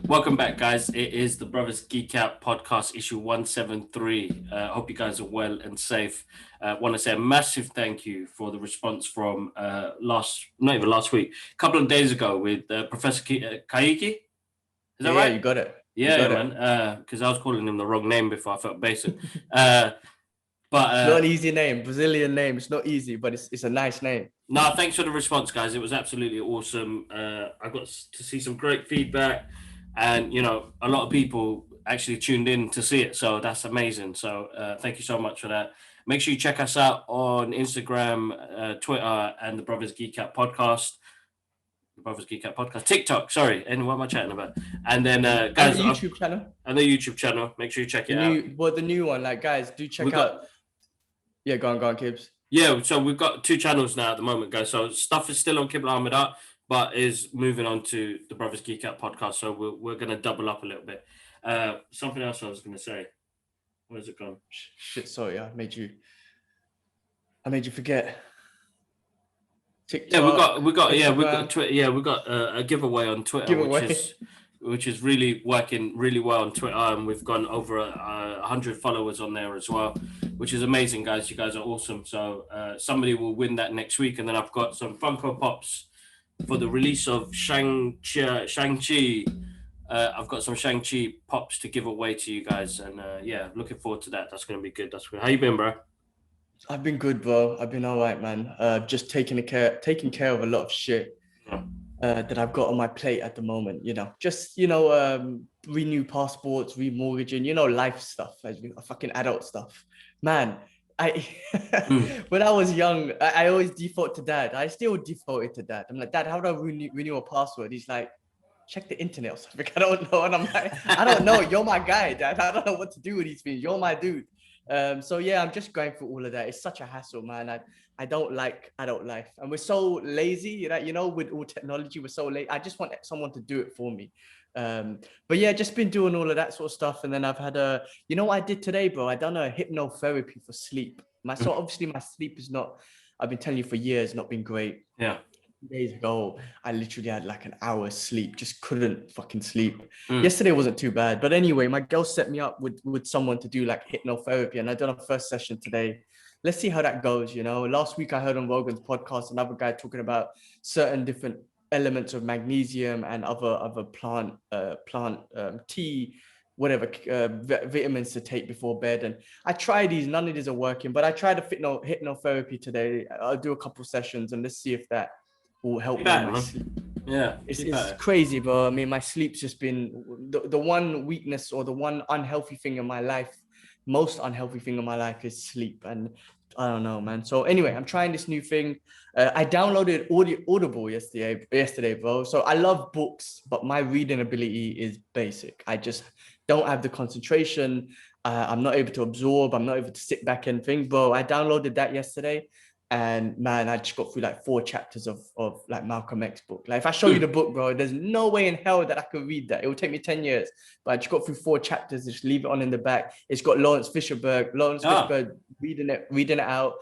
Welcome back, guys. It is the Brothers Geek Out podcast, issue 173. Hope you guys are well and safe. Want to say a massive thank you for the response from not even last week, a couple of days ago with Professor Kaiki. Is that Yeah, right? you got it. Yeah, man. Because I was calling him the wrong name before. I felt basic. It's not an easy name, Brazilian name. It's not easy, but it's a nice name. No, thanks for the response, guys. It was absolutely awesome. I got to see some great feedback, and a lot of people actually tuned in to see it. So that's amazing. So thank you so much for that. Make sure you check us out on Instagram, Twitter, and the Brothers Geek Out podcast. The Brothers Geek Out podcast, TikTok. Sorry, and what am I chatting about? And then, guys, and the YouTube channel. And the YouTube channel. Make sure you check it out. The new one, like guys, do check out. Yeah, go on, Kibbs. Yeah, so we've got 2 channels now at the moment, guys. So stuff is still on Kibble Ahmed Art, but is moving on to the Brothers Geek Out podcast. So we're going to double up a little bit. Something else I was going to say. Where's it gone? Shit, sorry, I made you forget. TikTok, yeah, we got Twitter. Yeah, we got a giveaway on Twitter, which is really working really well on Twitter, and we've gone over 100 followers on there as well, which is amazing, guys. You guys are awesome. So somebody will win that next week, and then I've got some Funko Pops for the release of Shang-Chi. I've got some Shang-Chi Pops to give away to you guys, and yeah, looking forward to that. That's going to be good. How you been, bro? I've been good, bro. I've been all right, man. Just taking care of a lot of shit. Yeah. That I've got on my plate at the moment, renew passports, remortgaging, life stuff, fucking adult stuff. Man, when I was young, I always default to dad. I still defaulted to dad. I'm like, Dad, how do I renew a password? He's like, check the internet or something. I don't know. And I'm like, I don't know. You're my guy, Dad. I don't know what to do with these things. You're my dude. So yeah, I'm just going through all of that. It's such a hassle, man. I don't like adult life, and we're so lazy. With all technology, we're so late. I just want someone to do it for me. But yeah, just been doing all of that sort of stuff, and then I've had what I did today, bro? I done a hypnotherapy for sleep. Obviously my sleep is not. I've been telling you for years, not been great. Yeah. Days ago, I literally had like an hour's sleep, just couldn't fucking sleep. Yesterday wasn't too bad, but anyway, my girl set me up with someone to do like hypnotherapy, and I done a first session today. Let's see how that goes. Last week I heard on Rogan's podcast another guy talking about certain different elements of magnesium and other plant tea, whatever vitamins to take before bed, and I tried these. None of these are working, but I tried a hypnotherapy today. I'll do a couple sessions and let's see if that will help me with my sleep. Yeah, it's crazy, bro. I mean, my sleep's just been the one weakness or the one unhealthy thing in my life. Most unhealthy thing in my life is sleep, and I don't know, man. So anyway, I'm trying this new thing. I downloaded Audible yesterday, bro. So I love books, but my reading ability is basic. I just don't have the concentration. I'm not able to absorb. I'm not able to sit back and think, bro. I downloaded that yesterday. And man, I just got through like 4 chapters of like Malcolm X book. Like if I show you the book, bro, there's no way in hell that I could read that. It would take me 10 years. But I just got through 4 chapters, just leave it on in the back. It's got Lawrence Fishburne reading it out.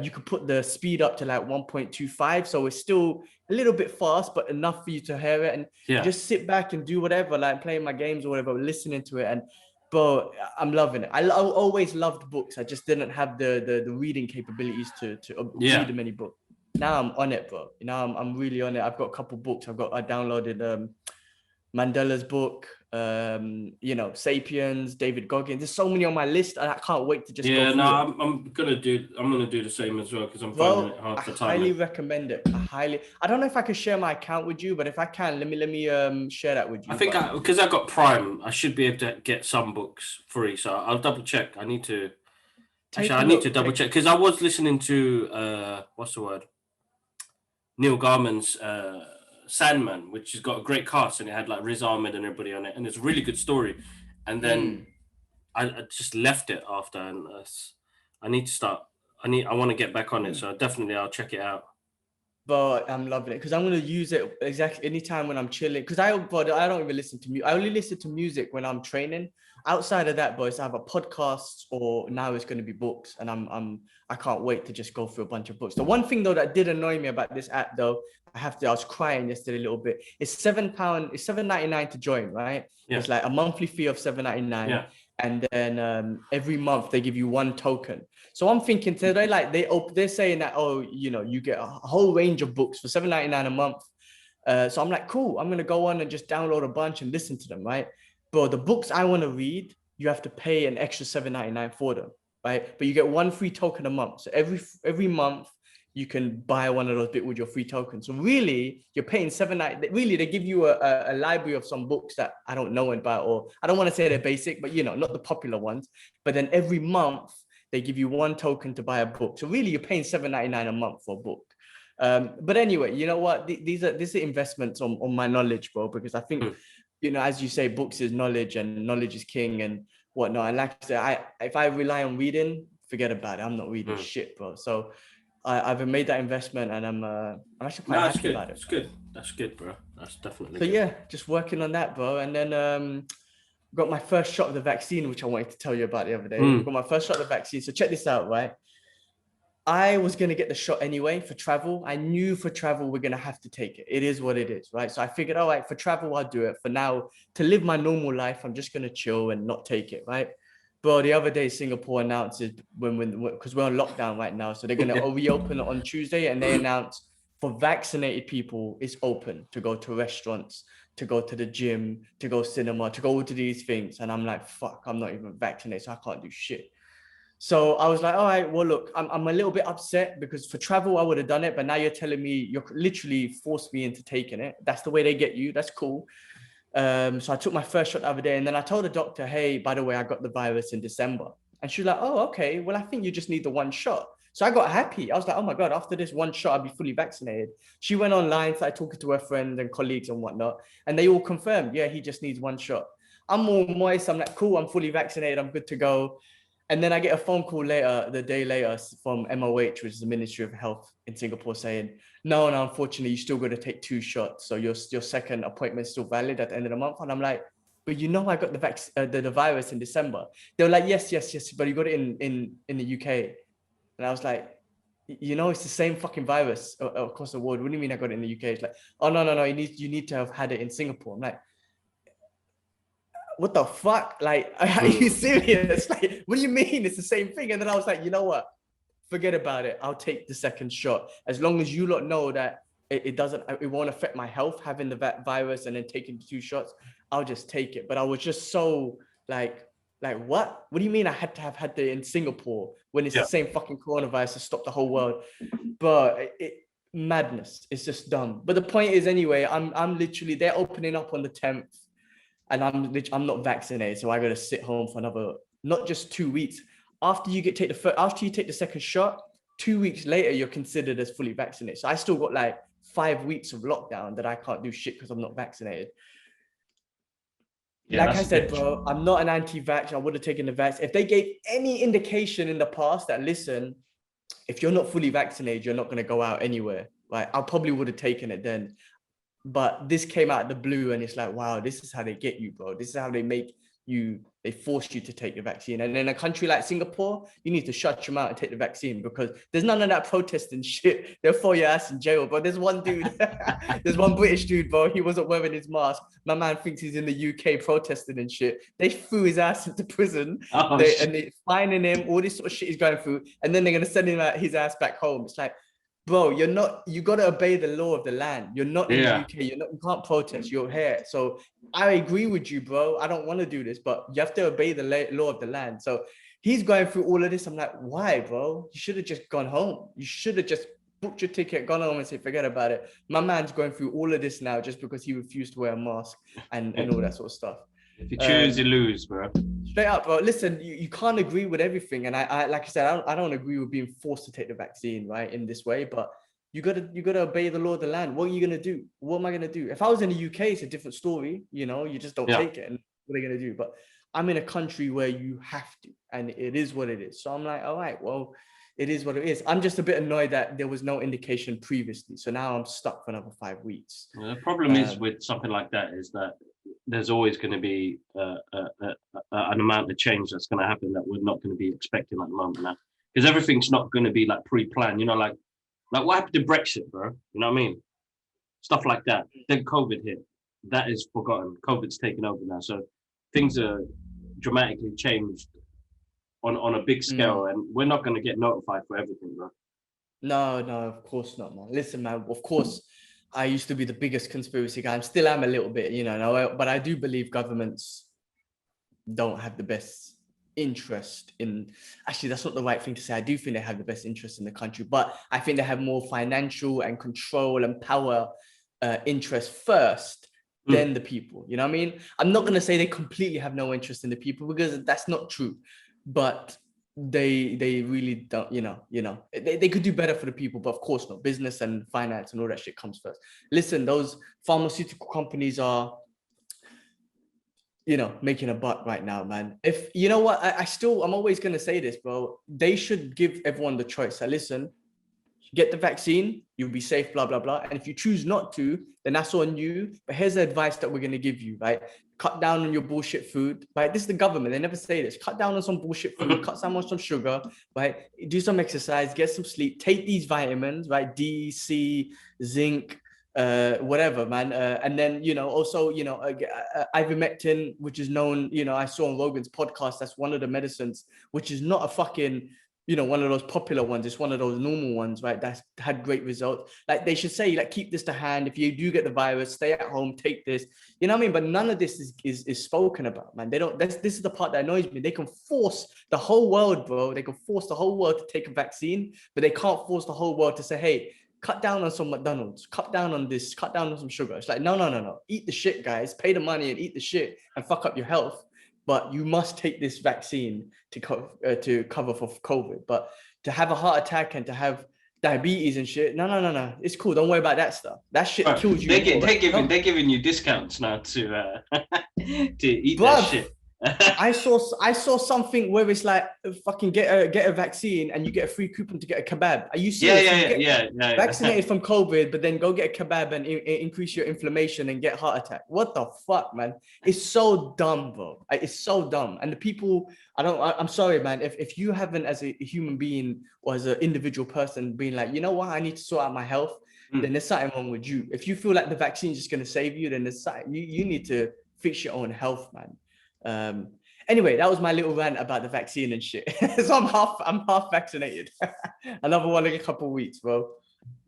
You could put the speed up to like 1.25. So it's still a little bit fast, but enough for you to hear it. And just sit back and do whatever, like playing my games or whatever, listening to it. And bro, I'm loving it. I always loved books. I just didn't have the reading capabilities to read many books. Now I'm on it, bro. I'm really on it. I've got a couple books. I downloaded Mandela's book, Sapiens, David Goggins. There's so many on my list, and I can't wait to just go through it. I'm gonna do the same as well because I'm finding it hard for time. I highly recommend it. I don't know if I can share my account with you, but if I can, let me share that with you. I think because I got Prime, I should be able to get some books free. So I'll double check. I need to double check because I was listening to what's the word? Neil Gaiman's Sandman, which has got a great cast, and it had like Riz Ahmed and everybody on it, and it's a really good story. And then I just left it after, and I need to start. I want to get back on it, so definitely I'll check it out. But I'm loving it because I'm going to use it exactly anytime when I'm chilling. Because I don't even listen to music. I only listen to music when I'm training. Outside of that, boys, I have a podcast, or now it's going to be books, and I can't wait to just go through a bunch of books. The one thing though that did annoy me about this app though, I was crying yesterday a little bit. It's £7, it's £7.99 to join, right? Yeah. It's like a monthly fee of £7.99. Yeah. And then every month they give you one token. So I'm thinking today, like they're saying that, oh, you know, you get a whole range of books for £7.99 a month. So I'm like, cool, I'm gonna go on and just download a bunch and listen to them, right? But the books I want to read, you have to pay an extra £7.99 for them, right? But you get one free token a month. So every month you can buy one of those bits with your free token. So really, you're paying £7.99. Really, they give you a library of some books that I don't know about, or I don't want to say they're basic, but you know, not the popular ones. But then every month they give you one token to buy a book. So really, you're paying £7.99 a month for a book. But anyway, you know what? These are investments on my knowledge, bro, because I think, you know, as you say, books is knowledge and knowledge is king and whatnot. And like I said, if I rely on reading, forget about it. I'm not reading shit, bro. So I've made that investment, and I'm actually quite happy about it. It's good. That's good, bro. That's definitely so good. Yeah, just working on that, bro. And then got my first shot of the vaccine, which I wanted to tell you about the other day. Got my first shot of the vaccine. So check this out, right? I was going to get the shot anyway for travel. I knew for travel, we're going to have to take it. It is what it is, right? So I figured, all right, for travel, I'll do it. For now, to live my normal life, I'm just going to chill and not take it, right? But the other day, Singapore announces because we're on lockdown right now. So they're going to reopen it on Tuesday, and they announce for vaccinated people, it's open to go to restaurants, to go to the gym, to go cinema, to go to these things. And I'm like, fuck, I'm not even vaccinated, so I can't do shit. So I was like, all right, well, look, I'm a little bit upset because for travel, I would have done it. But now you're telling me you're literally forced me into taking it. That's the way they get you. That's cool. So I took my first shot the other day, and then I told the doctor, hey, by the way, I got the virus in December. And she was like, oh, okay, well, I think you just need the one shot. So I got happy. I was like, oh my God, after this one shot, I'll be fully vaccinated. She went online, started talking to her friends and colleagues and whatnot. And they all confirmed, yeah, he just needs one shot. I'm all moist. I'm like, cool, I'm fully vaccinated. I'm good to go. And then I get a phone call the day later from MOH, which is the Ministry of Health in Singapore, saying, no, unfortunately, you still got to take 2 shots. So your second appointment is still valid at the end of the month. And I'm like, but you know, I got the virus in December. They were like, yes, but you got it in the UK. And I was like, you know, it's the same fucking virus across the world. What do you mean I got it in the UK? It's like, oh, no, you need to have had it in Singapore. I'm like, what the fuck? Like, are you serious? Like, what do you mean? It's the same thing. And then I was like, you know what? Forget about it. I'll take the second shot. As long as you lot know that it won't affect my health, having the virus and then taking 2 shots, I'll just take it. But I was just so like, what? What do you mean I had to have had it in Singapore when it's the same fucking coronavirus to stop the whole world? But madness. It's just dumb. But the point is, anyway, I'm literally, they're opening up on the 10th. And I'm not vaccinated, so I got to sit home for another, not just 2 weeks. After you take the second shot, 2 weeks later, you're considered as fully vaccinated. So I still got like 5 weeks of lockdown that I can't do shit because I'm not vaccinated. Yeah, like I said, bro, I'm not an anti-vax. I would have taken the vaccine. If they gave any indication in the past that, listen, if you're not fully vaccinated, you're not going to go out anywhere, right? I probably would have taken it then. But this came out of the blue, and it's like, wow, this is how they get you, bro. This is how they make you, they force you to take the vaccine. And in a country like Singapore, you need to shut your mouth and take the vaccine because there's none of that protesting shit. They'll throw your ass in jail. But there's one dude, there's one British dude, bro. He wasn't wearing his mask. My man thinks he's in the UK protesting and shit. They threw his ass into prison and they're fining him. All this sort of shit he's going through. And then they're going to send his ass back home. It's like, bro, you got to obey the law of the land. You're not in the UK. You can't protest. You're here. So I agree with you, bro. I don't want to do this, but you have to obey the law of the land. So he's going through all of this. I'm like, why, bro? You should have just gone home. You should have just booked your ticket, gone home and say, forget about it. My man's going through all of this now just because he refused to wear a mask and all that sort of stuff. If you choose, you lose, bro. Straight up, bro. Listen, you can't agree with everything, and I like I said, I don't agree with being forced to take the vaccine, right, in this way. But you gotta obey the law of the land. What are you gonna do? What am I gonna do? If I was in the UK, it's a different story. You know, you just don't take it, and what are you gonna do? But I'm in a country where you have to, and it is what it is. So I'm like, all right, well, it is what it is. I'm just a bit annoyed that there was no indication previously. So now I'm stuck for another 5 weeks. The problem is with something like that is that there's always going to be an amount of change that's going to happen that we're not going to be expecting at the moment now, because everything's not going to be like pre-planned. You know, like what happened to Brexit, bro? You know what I mean? stuff like that. Then COVID hit. That is forgotten. COVID's taken over now. So things are dramatically changed on a big scale, and we're not going to get notified for everything, bro. No, of course not, man. Listen, man, of course, I used to be the biggest conspiracy guy. I still am a little bit, but I do believe governments don't have the best interest in, actually, that's not the right thing to say. I do think they have the best interest in the country, but I think they have more financial and control and power interest first than the people. You know what I mean? I'm not going to say they completely have no interest in the people, because that's not true, but they really don't, they could do better for the people, but of course not. Business and finance and all that shit comes first. Listen, those pharmaceutical companies are, making a buck right now, man. If you know what, I'm always going to say this, bro. They should give everyone the choice. So listen, get the vaccine, you'll be safe, blah, blah, blah. And if you choose not to, then that's on you. But here's the advice that we're going to give you, right? Cut down on your bullshit food, right? This is the government. They never say this. Cut down on some bullshit food, cut down on some sugar, right? Do some exercise, get some sleep, take these vitamins, right? D, C, zinc, whatever, man. And then, also, ivermectin, which is known, I saw on Rogan's podcast, that's one of the medicines, which is not a fucking, one of those popular ones. It's one of those normal ones, right? That's had great results. Like they should say, like, keep this to hand. If you do get the virus, stay at home, take this. You know what I mean? But none of this is spoken about, man. They don't. This is the part that annoys me. They can force the whole world, bro. They can force the whole world to take a vaccine, but they can't force the whole world to say, hey, cut down on some McDonald's, cut down on this, cut down on some sugar. It's like, no. Eat the shit, guys. Pay the money and eat the shit and fuck up your health. But you must take this vaccine to cover for COVID. But to have a heart attack and to have diabetes and shit, no. It's cool. Don't worry about that stuff. That shit kills you. They're giving you discounts now to eat that shit. I saw something where it's like, fucking get a vaccine and you get a free coupon to get a kebab. Are you serious? Yeah. Vaccinated from COVID, but then go get a kebab and increase your inflammation and get heart attack. What the fuck, man? It's so dumb, bro. It's so dumb. And the people, I'm sorry, man. If you haven't, as a human being or as an individual person, being like, you know what, I need to sort out my health, then there's something wrong with you. If you feel like the vaccine is just going to save you, then there's something, you need to fix your own health, man. Anyway, that was my little rant about the vaccine and shit. So I'm half vaccinated. Another one in a couple of weeks, bro.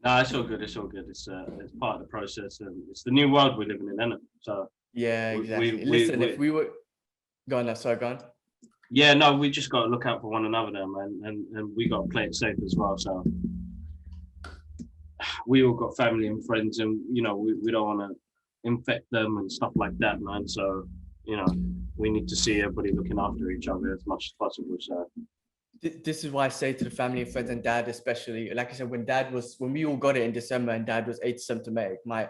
No, it's all good. It's part of the process, and it's the new world we're living in, isn't it? So yeah, exactly. Listen, if we were go on. Yeah, no, we just got to look out for one another now, man, and we got to play it safe as well. So we all got family and friends, and we don't want to infect them and stuff like that, man. So we need to see everybody looking after each other as much as possible. So this is why I say to the family and friends and dad, especially, like I said, when we all got it in December and dad was asymptomatic, my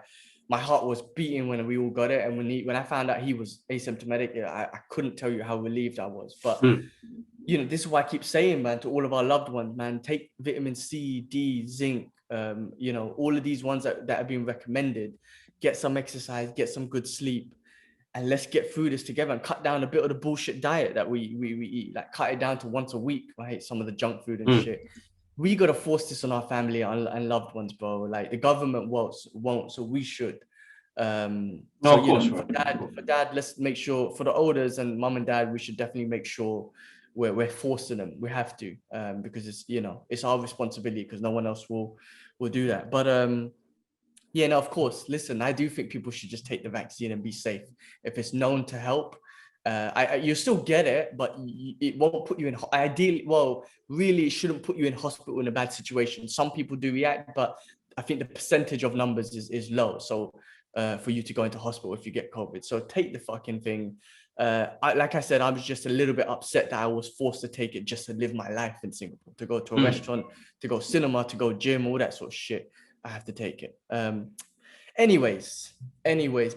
heart was beating when we all got it. And when I found out he was asymptomatic, I couldn't tell you how relieved I was. But this is why I keep saying, man, to all of our loved ones, man, take vitamin C, D, zinc, all of these ones that have been recommended. Get some exercise, get some good sleep. And let's get through this together and cut down a bit of the bullshit diet that we eat. Like cut it down to once a week, right? Some of the junk food and shit. We got to force this on our family and loved ones, bro. Like the government won't, so we should. Of course, for dad, let's make sure, for the elders and mom and dad, we should definitely make sure we're forcing them. We have to, because it's our responsibility, because no one else will do that. But yeah, no, of course. Listen, I do think people should just take the vaccine and be safe. If it's known to help, you still get it, but it won't put you in. Really, it shouldn't put you in hospital in a bad situation. Some people do react, but I think the percentage of numbers is low. So for you to go into hospital if you get COVID, so take the fucking thing. Like I said, I was just a little bit upset that I was forced to take it just to live my life in Singapore, to go to a restaurant, to go cinema, to go gym, all that sort of shit. I have to take it. Anyways,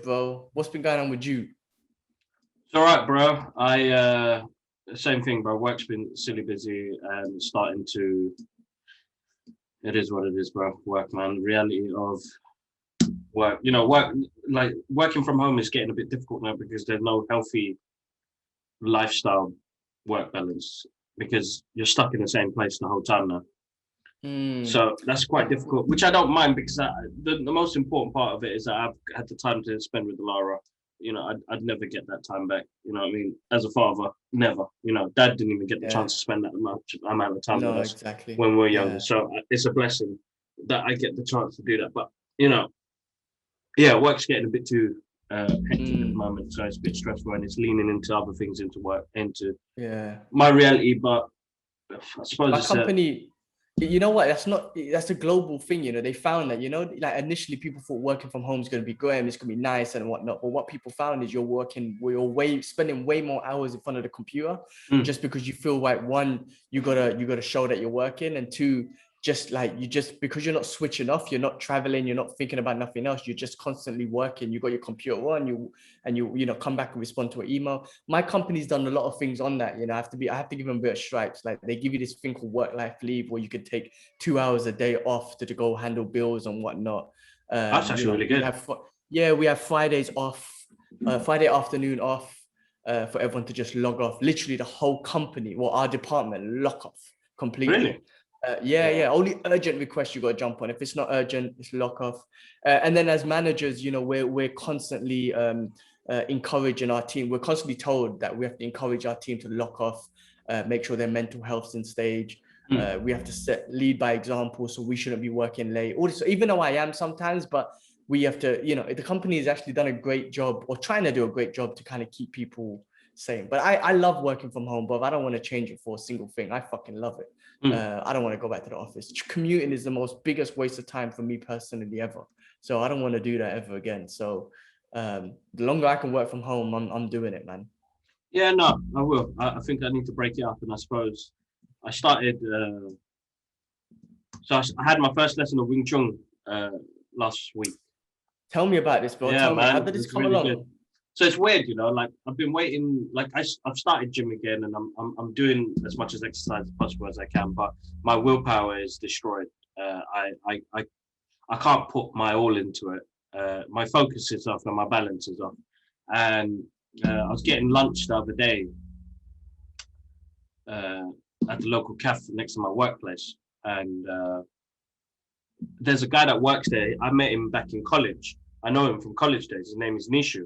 bro, what's been going on with you? It's all right, bro. Same thing, bro. Work's been silly busy and starting to. It is what it is, bro. Work, man. Reality of work. Like working from home is getting a bit difficult now because there's no healthy lifestyle work balance, because you're stuck in the same place the whole time now. So that's quite difficult, which I don't mind, because the most important part of it is that I've had the time to spend with Lara. You know, I'd never get that time back. You know what I mean? As a father, never. You know, Dad didn't even get the chance to spend that much amount of time with us when we were younger. So it's a blessing that I get the chance to do that. But, you know, work's getting a bit too hectic at the moment. So it's a bit stressful, and it's leaning into other things, into work, into my reality. But I suppose my company... You know what? That's a global thing. You know, they found that, you know, like initially people thought working from home is going to be great and it's going to be nice and whatnot. But what people found is you're spending way more hours in front of the computer just because you feel like, one, you gotta show that you're working, and two, because you're not switching off, you're not traveling, you're not thinking about nothing else, you're just constantly working. You got your computer on, you know, come back and respond to an email. My company's done a lot of things on that. You know, I have to give them a bit of stripes. Like, they give you this thing called work-life leave, where you could take 2 hours a day off to go handle bills and whatnot. That's actually really good. We have Fridays off, Friday afternoon off, for everyone to just log off. Literally the whole company, our department, lock off completely. Really? Only urgent requests you got to jump on. If it's not urgent, it's lock off. And then as managers, you know, we're constantly encouraging our team. We're constantly told that we have to encourage our team to lock off, make sure their mental health's in stage. We have to lead by example, so we shouldn't be working late. Also, even though I am sometimes, but we have to, you know, the company has actually done a great job, or trying to do a great job, to kind of keep people sane. But I love working from home, but I don't want to change it for a single thing. I fucking love it. I don't want to go back to the office. Commuting is the biggest waste of time for me personally ever. So I don't want to do that ever again. So the longer I can work from home, I'm doing it, man. Yeah, no, I will. I think I need to break it up, and I suppose I started. So I had my first lesson of Wing Chun last week. Tell me about this, bro. Yeah, Tell me, how did this come along? Good. So it's weird, you know, like I've been waiting, like I've started gym again, and I'm doing as much as exercise as possible as I can, but my willpower is destroyed. I can't put my all into it. My focus is off and my balance is off. And I was getting lunch the other day at the local cafe next to my workplace, and there's a guy that works there. I met him back in college. I know him from college days. His name is Nishu.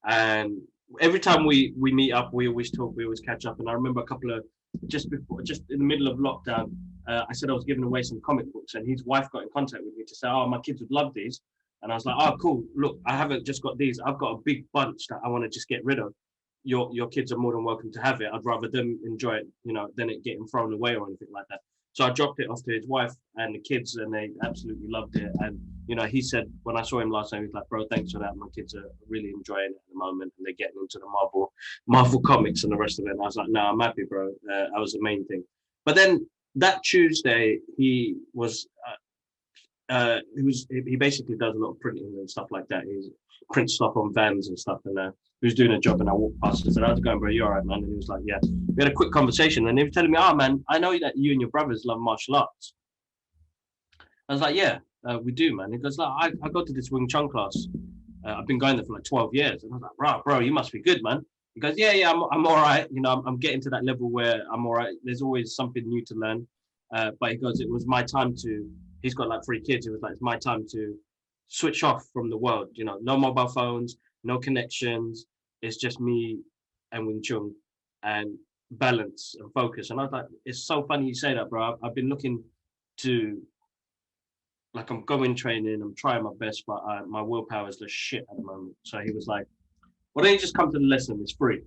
And every time we meet up, we always talk, we always catch up. And I remember a couple of, just in the middle of lockdown, I said I was giving away some comic books, and his wife got in contact with me to say, oh, my kids would love these. And I was like, oh, cool. Look, I haven't just got these. I've got a big bunch that I want to just get rid of. Your kids are more than welcome to have it. I'd rather them enjoy it, you know, than it getting thrown away or anything like that. So I dropped it off to his wife and the kids, and they absolutely loved it. And, you know, he said, when I saw him last time, he was like, bro, thanks for that. My kids are really enjoying it at the moment, and they're getting into the Marvel comics and the rest of it. And I was like, no, I'm happy, bro. That was the main thing. But then that Tuesday, he basically does a lot of printing and stuff like that. He prints stuff on vans and stuff, and he was doing a job, and I walked past and said, how's it going, bro? You all right, man? And he was like, yeah. We had a quick conversation, and he was telling me, oh, man, I know that you and your brothers love martial arts. I was like, yeah, we do, man. He goes, like, I go to this Wing Chun class. I've been going there for like 12 years. And I was like, bro, you must be good, man. He goes, yeah, I'm all right. You know, I'm getting to that level where I'm all right. There's always something new to learn. But he goes, it was my time to, he's got like 3 kids. It was like, it's my time to switch off from the world. You know, no mobile phones, no connections. It's just me and Wing Chun and balance and focus. And I was like, it's so funny you say that, bro. I've been looking to, like, I'm going training, I'm trying my best, but my willpower is the shit at the moment. So he was like, why don't you just come to the lesson? It's free.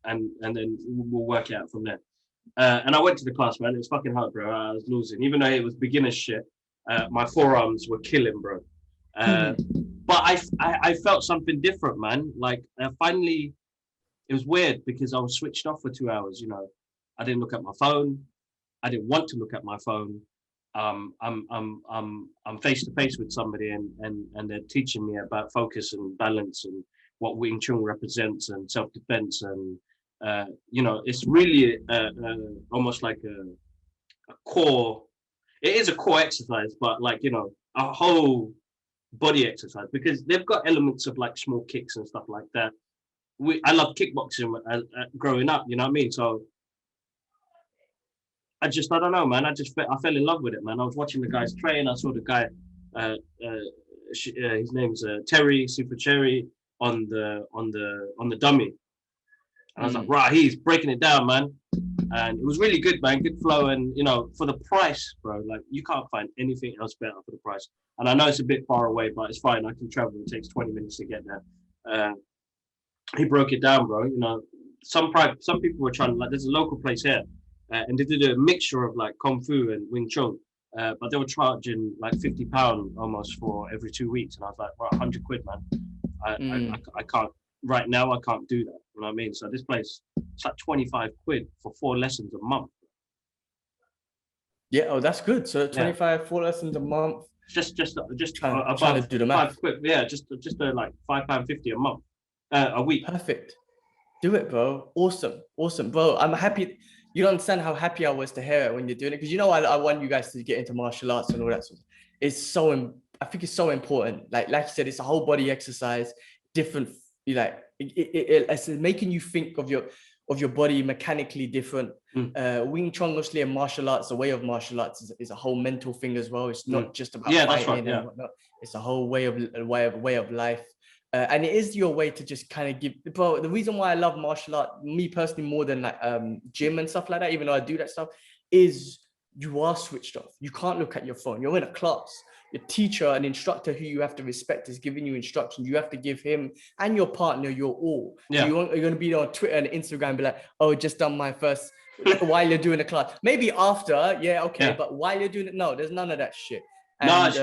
And then we'll work it out from there. And I went to the class, man. It was fucking hard, bro. I was losing. Even though it was beginner shit, my forearms were killing, bro. But I felt something different, man. Like, finally, it was weird because I was switched off for 2 hours. You know, I didn't look at my phone. I didn't want to look at my phone. I'm face to face with somebody, and they're teaching me about focus and balance and what Wing Chun represents and self-defense, and you know, it's really almost like a core. It is a core exercise, but like, you know, a whole body exercise, because they've got elements of like small kicks and stuff like that. I love kickboxing growing up, you know what I mean? So I don't know, man. I fell in love with it, man. I was watching the guys train. I saw the guy, his name's Terry, Super Cherry, on the dummy. And I was like, right, he's breaking it down, man. And it was really good, man. Good flow. And, you know, for the price, bro, like, you can't find anything else better for the price. And I know it's a bit far away, but it's fine. I can travel. It takes 20 minutes to get there. He broke it down, bro. You know, some people were trying to, like, there's a local place here. And they did a mixture of, like, Kung Fu and Wing Chun. But they were charging, like, £50 almost for every 2 weeks. And I was like, well, 100 quid, man. I can't. Right now, I can't do that. You know what I mean? So this place, it's like 25 quid for 4 lessons a month. Yeah, that's good. So 25, 4 lessons a month. Just trying to do the math. £5. Yeah, just like £5.50 a month, a week. Perfect. Do it, bro. Awesome, bro. I'm happy. You don't understand how happy I was to hear it when you're doing it, because you know I want you guys to get into martial arts and all that sort of. I think it's so important. Like you said, it's a whole body exercise, different. It's making you think of your body mechanically different. Wing Chun, mostly, and martial arts, the way of martial arts is a whole mental thing as well. It's not just about fighting and whatnot. It's a whole way of life. And it is your way to just kind of give. Bro, the reason why I love martial art, me personally, more than like gym and stuff like that, even though I do that stuff, is you are switched off. You can't look at your phone. You're in a class. Your teacher, an instructor who you have to respect, is giving you instructions. You have to give him and your partner your all. Yeah. So you're going to be on Twitter and Instagram and be like, oh, just done my first, while you're doing the class. Maybe after, but while you're doing it, no, there's none of that shit. And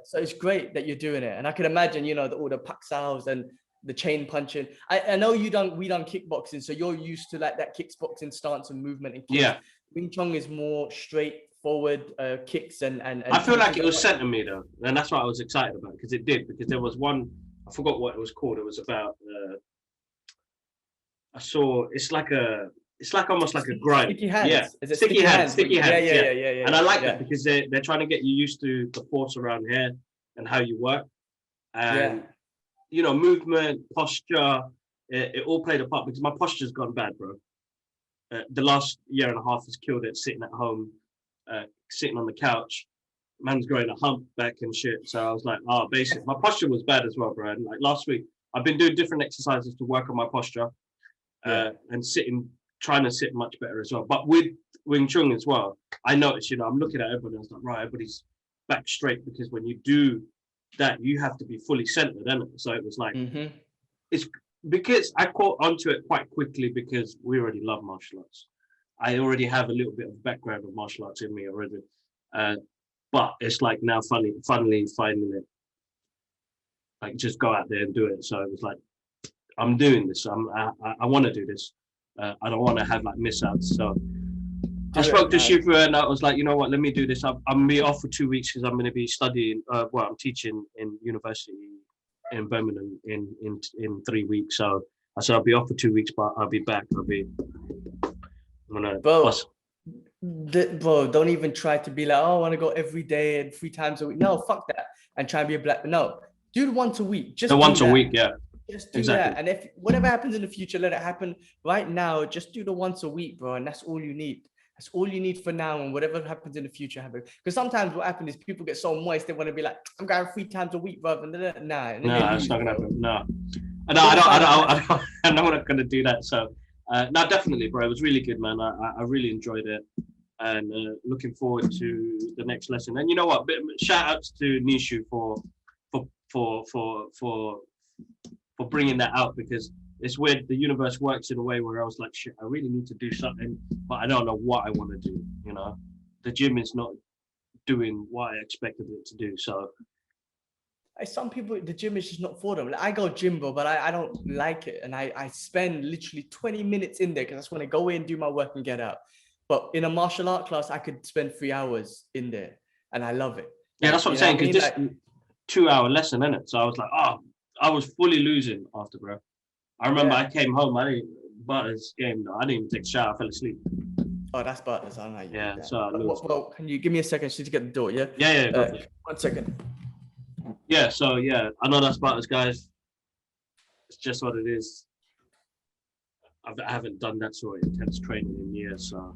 so it's great that you're doing it. And I can imagine, you know, all the paksals and the chain punching. I know we done kickboxing, so you're used to like that kickboxing stance and movement and kicks. Yeah. Wing Chun is more straightforward kicks and I feel like it was sent to me though, and that's what I was excited about, because there was one, I forgot what it was called. It was about I saw it's like almost like a grind. Sticky hands. Yeah. Sticky hands. Yeah. And I like that because they're trying to get you used to the force around here and how you work. And you know, movement, posture, it all played a part, because my posture's gone bad, bro. The last year and a half has killed it, sitting at home, sitting on the couch. Man's growing a hump back and shit. So I was like, basic. My posture was bad as well, bro. And like last week, I've been doing different exercises to work on my posture, and trying to sit much better as well. But with Wing Chun as well, I noticed, you know, I'm looking at everybody, I was like, right, everybody's back straight, because when you do that, you have to be fully centered, isn't it? So it was like, it's because I caught onto it quite quickly, because we already love martial arts. I already have a little bit of background of martial arts in me already. But it's like now finally finding it, like just go out there and do it. So it was like, I'm doing this. I want to do this. I don't want to have like miss-outs. So I spoke to Shifu and I was like, you know what, let me do this. I'm going to be off for 2 weeks because I'm going to be studying, I'm teaching in university in Birmingham in 3 weeks. So I said I'll be off for 2 weeks, but I'll be back. Bro, don't even try to be like, oh, I want to go every day and 3 times a week. No, fuck that. And try and be a black. No, do it once a week. Just once a week, yeah. Just do that. And if whatever happens in the future, let it happen. Right now, just do the once a week, bro. And that's all you need. That's all you need for now. And whatever happens in the future, happen. Because sometimes what happens is people get so moist, they want to be like, I'm going 3 times a week, bro. And nah, it's not gonna happen. No, I'm not gonna do that. So, no, definitely, bro. It was really good, man. I really enjoyed it, and looking forward to the next lesson. And you know what? Shout outs to Nishu for bringing that out, because it's weird. The universe works in a way where I was like, shit, I really need to do something, but I don't know what I want to do. You know, the gym is not doing what I expected it to do. So some people, the gym is just not for them. Like, I go gym, bro, but I don't like it. And I spend literally 20 minutes in there because I just want to go in, do my work and get out. But in a martial art class, I could spend 3 hours in there and I love it. Yeah, that's what I'm saying. Because this 2-hour lesson, isn't it? So I was like, I was fully losing after, bro. I remember I came home, I didn't, Butters game, I didn't even take a shower, I fell asleep. Oh, that's Butters. I don't know. Yeah, so well, can you give me a second? I just need to get the door, yeah? Yeah. 1 second. Yeah, so yeah, I know that's Butters, guys. It's just what it is. I haven't done that sort of intense training in years, so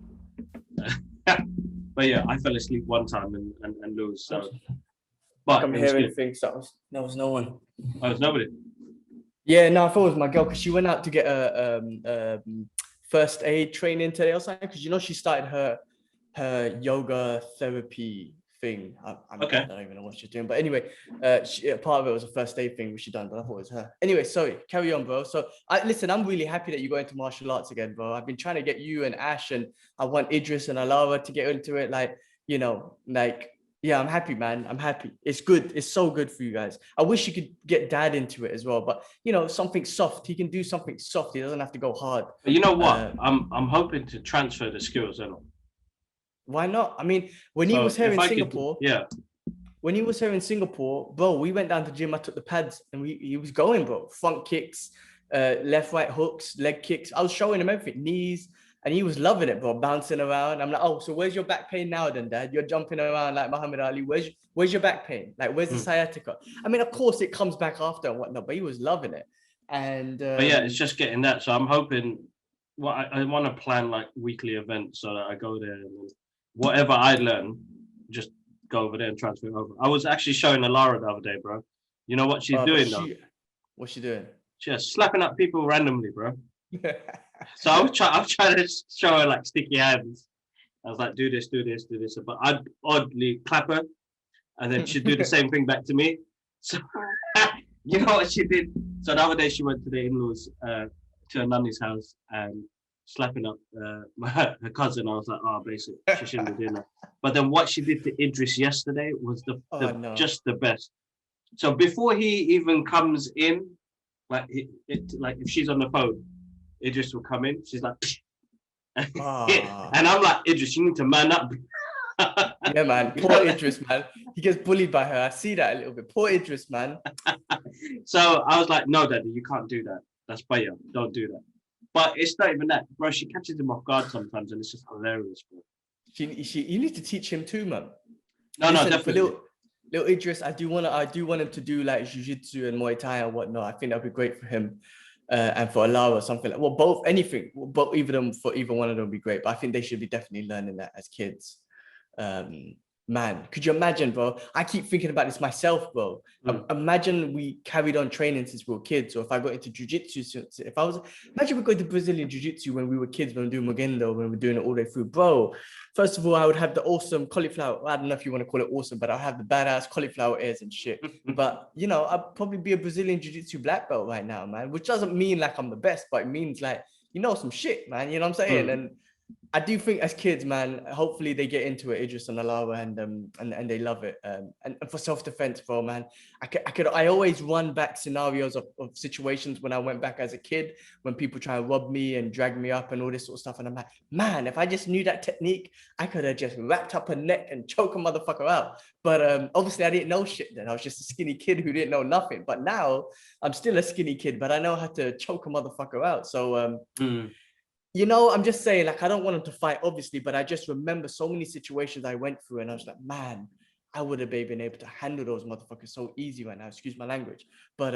But yeah, I fell asleep one time and lose. So, but I'm hearing things. That was no one. Oh, it's nobody. Yeah, no, I thought it was my girl because she went out to get a first aid training today or something. Because she started her yoga therapy thing. I don't even know what she's doing, but anyway, part of it was a first aid thing which she done, but I thought it was her. Anyway, sorry, carry on, bro. So listen, I'm really happy that you go into martial arts again, bro. I've been trying to get you and Ash, and I want Idris and Alara to get into it. Yeah, I'm happy, man. I'm happy. It's good. It's so good for you guys. I wish you could get Dad into it as well, but something soft. He can do something soft. He doesn't have to go hard. But you know what? I'm hoping to transfer the skills, Why not? I mean, when he was here in Singapore, yeah. When he was here in Singapore, bro, we went down to the gym. I took the pads, and he was going, bro. Front kicks, left, right hooks, leg kicks. I was showing him everything, knees, and he was loving it, bro. Bouncing around. I'm like, oh, so where's your back pain now, then, Dad? You're jumping around like Muhammad Ali. Where's your back pain? Like, where's the sciatica? I mean, of course, it comes back after and whatnot, but he was loving it. And but yeah, it's just getting that. So I'm hoping. Well, I want to plan like weekly events so that I go there and whatever I learn, just go over there and transfer it over. I was actually showing Alara the other day, bro. You know what she's doing though? What's she doing? She's slapping up people randomly, bro. So I was trying to show her like sticky hands. I was like, do this, but I'd oddly clap her, and then she'd do the same thing back to me. So you know what she did? So the other day she went to the in-laws, to her nanny's house, and slapping up her cousin. I was like, oh, basically, she shouldn't be doing that. But then what she did to Idris yesterday was just the best. So before he even comes in, like if she's on the phone, Idris will come in. She's like, and I'm like, Idris, you need to man up. Yeah, man. Poor Idris, man. He gets bullied by her. I see that a little bit. Poor Idris, man. So I was like, no, Daddy, you can't do that. That's Baya. Don't do that. But it's not even that, bro. She catches him off guard sometimes, and it's just hilarious, bro. You need to teach him too, man. No, definitely. Little Idris, I do want him to do like jiu-jitsu and Muay Thai and whatnot. I think that'd be great for him, and for Alara or something like. Well, both, anything, but either one of them would be great. But I think they should be definitely learning that as kids. Man, could you imagine, bro? I keep thinking about this myself, bro. Imagine we carried on training since we were kids, or if I got into jiu-jitsu, imagine we got into Brazilian jiu-jitsu when we were kids, when we were doing Mogendo, when we were doing it all the way through, bro. First of all, I would have the awesome cauliflower. I don't know if you want to call it awesome, but I'll have the badass cauliflower ears and shit. But I'd probably be a Brazilian jiu-jitsu black belt right now, man. Which doesn't mean like I'm the best, but it means like some shit, man. You know what I'm saying? And I do think as kids, man, hopefully they get into it, Idris and Alara, and they love it. And for self-defense, bro, man, I always run back scenarios of situations when I went back as a kid, when people try to rob me and drag me up and all this sort of stuff. And I'm like, man, if I just knew that technique, I could have just wrapped up her neck and choke a motherfucker out. But obviously I didn't know shit then. I was just a skinny kid who didn't know nothing. But now I'm still a skinny kid, but I know how to choke a motherfucker out. So, I'm just saying, like, I don't want him to fight, obviously, but I just remember so many situations I went through, and I was like, man, I would have been able to handle those motherfuckers so easy right now. Excuse my language, but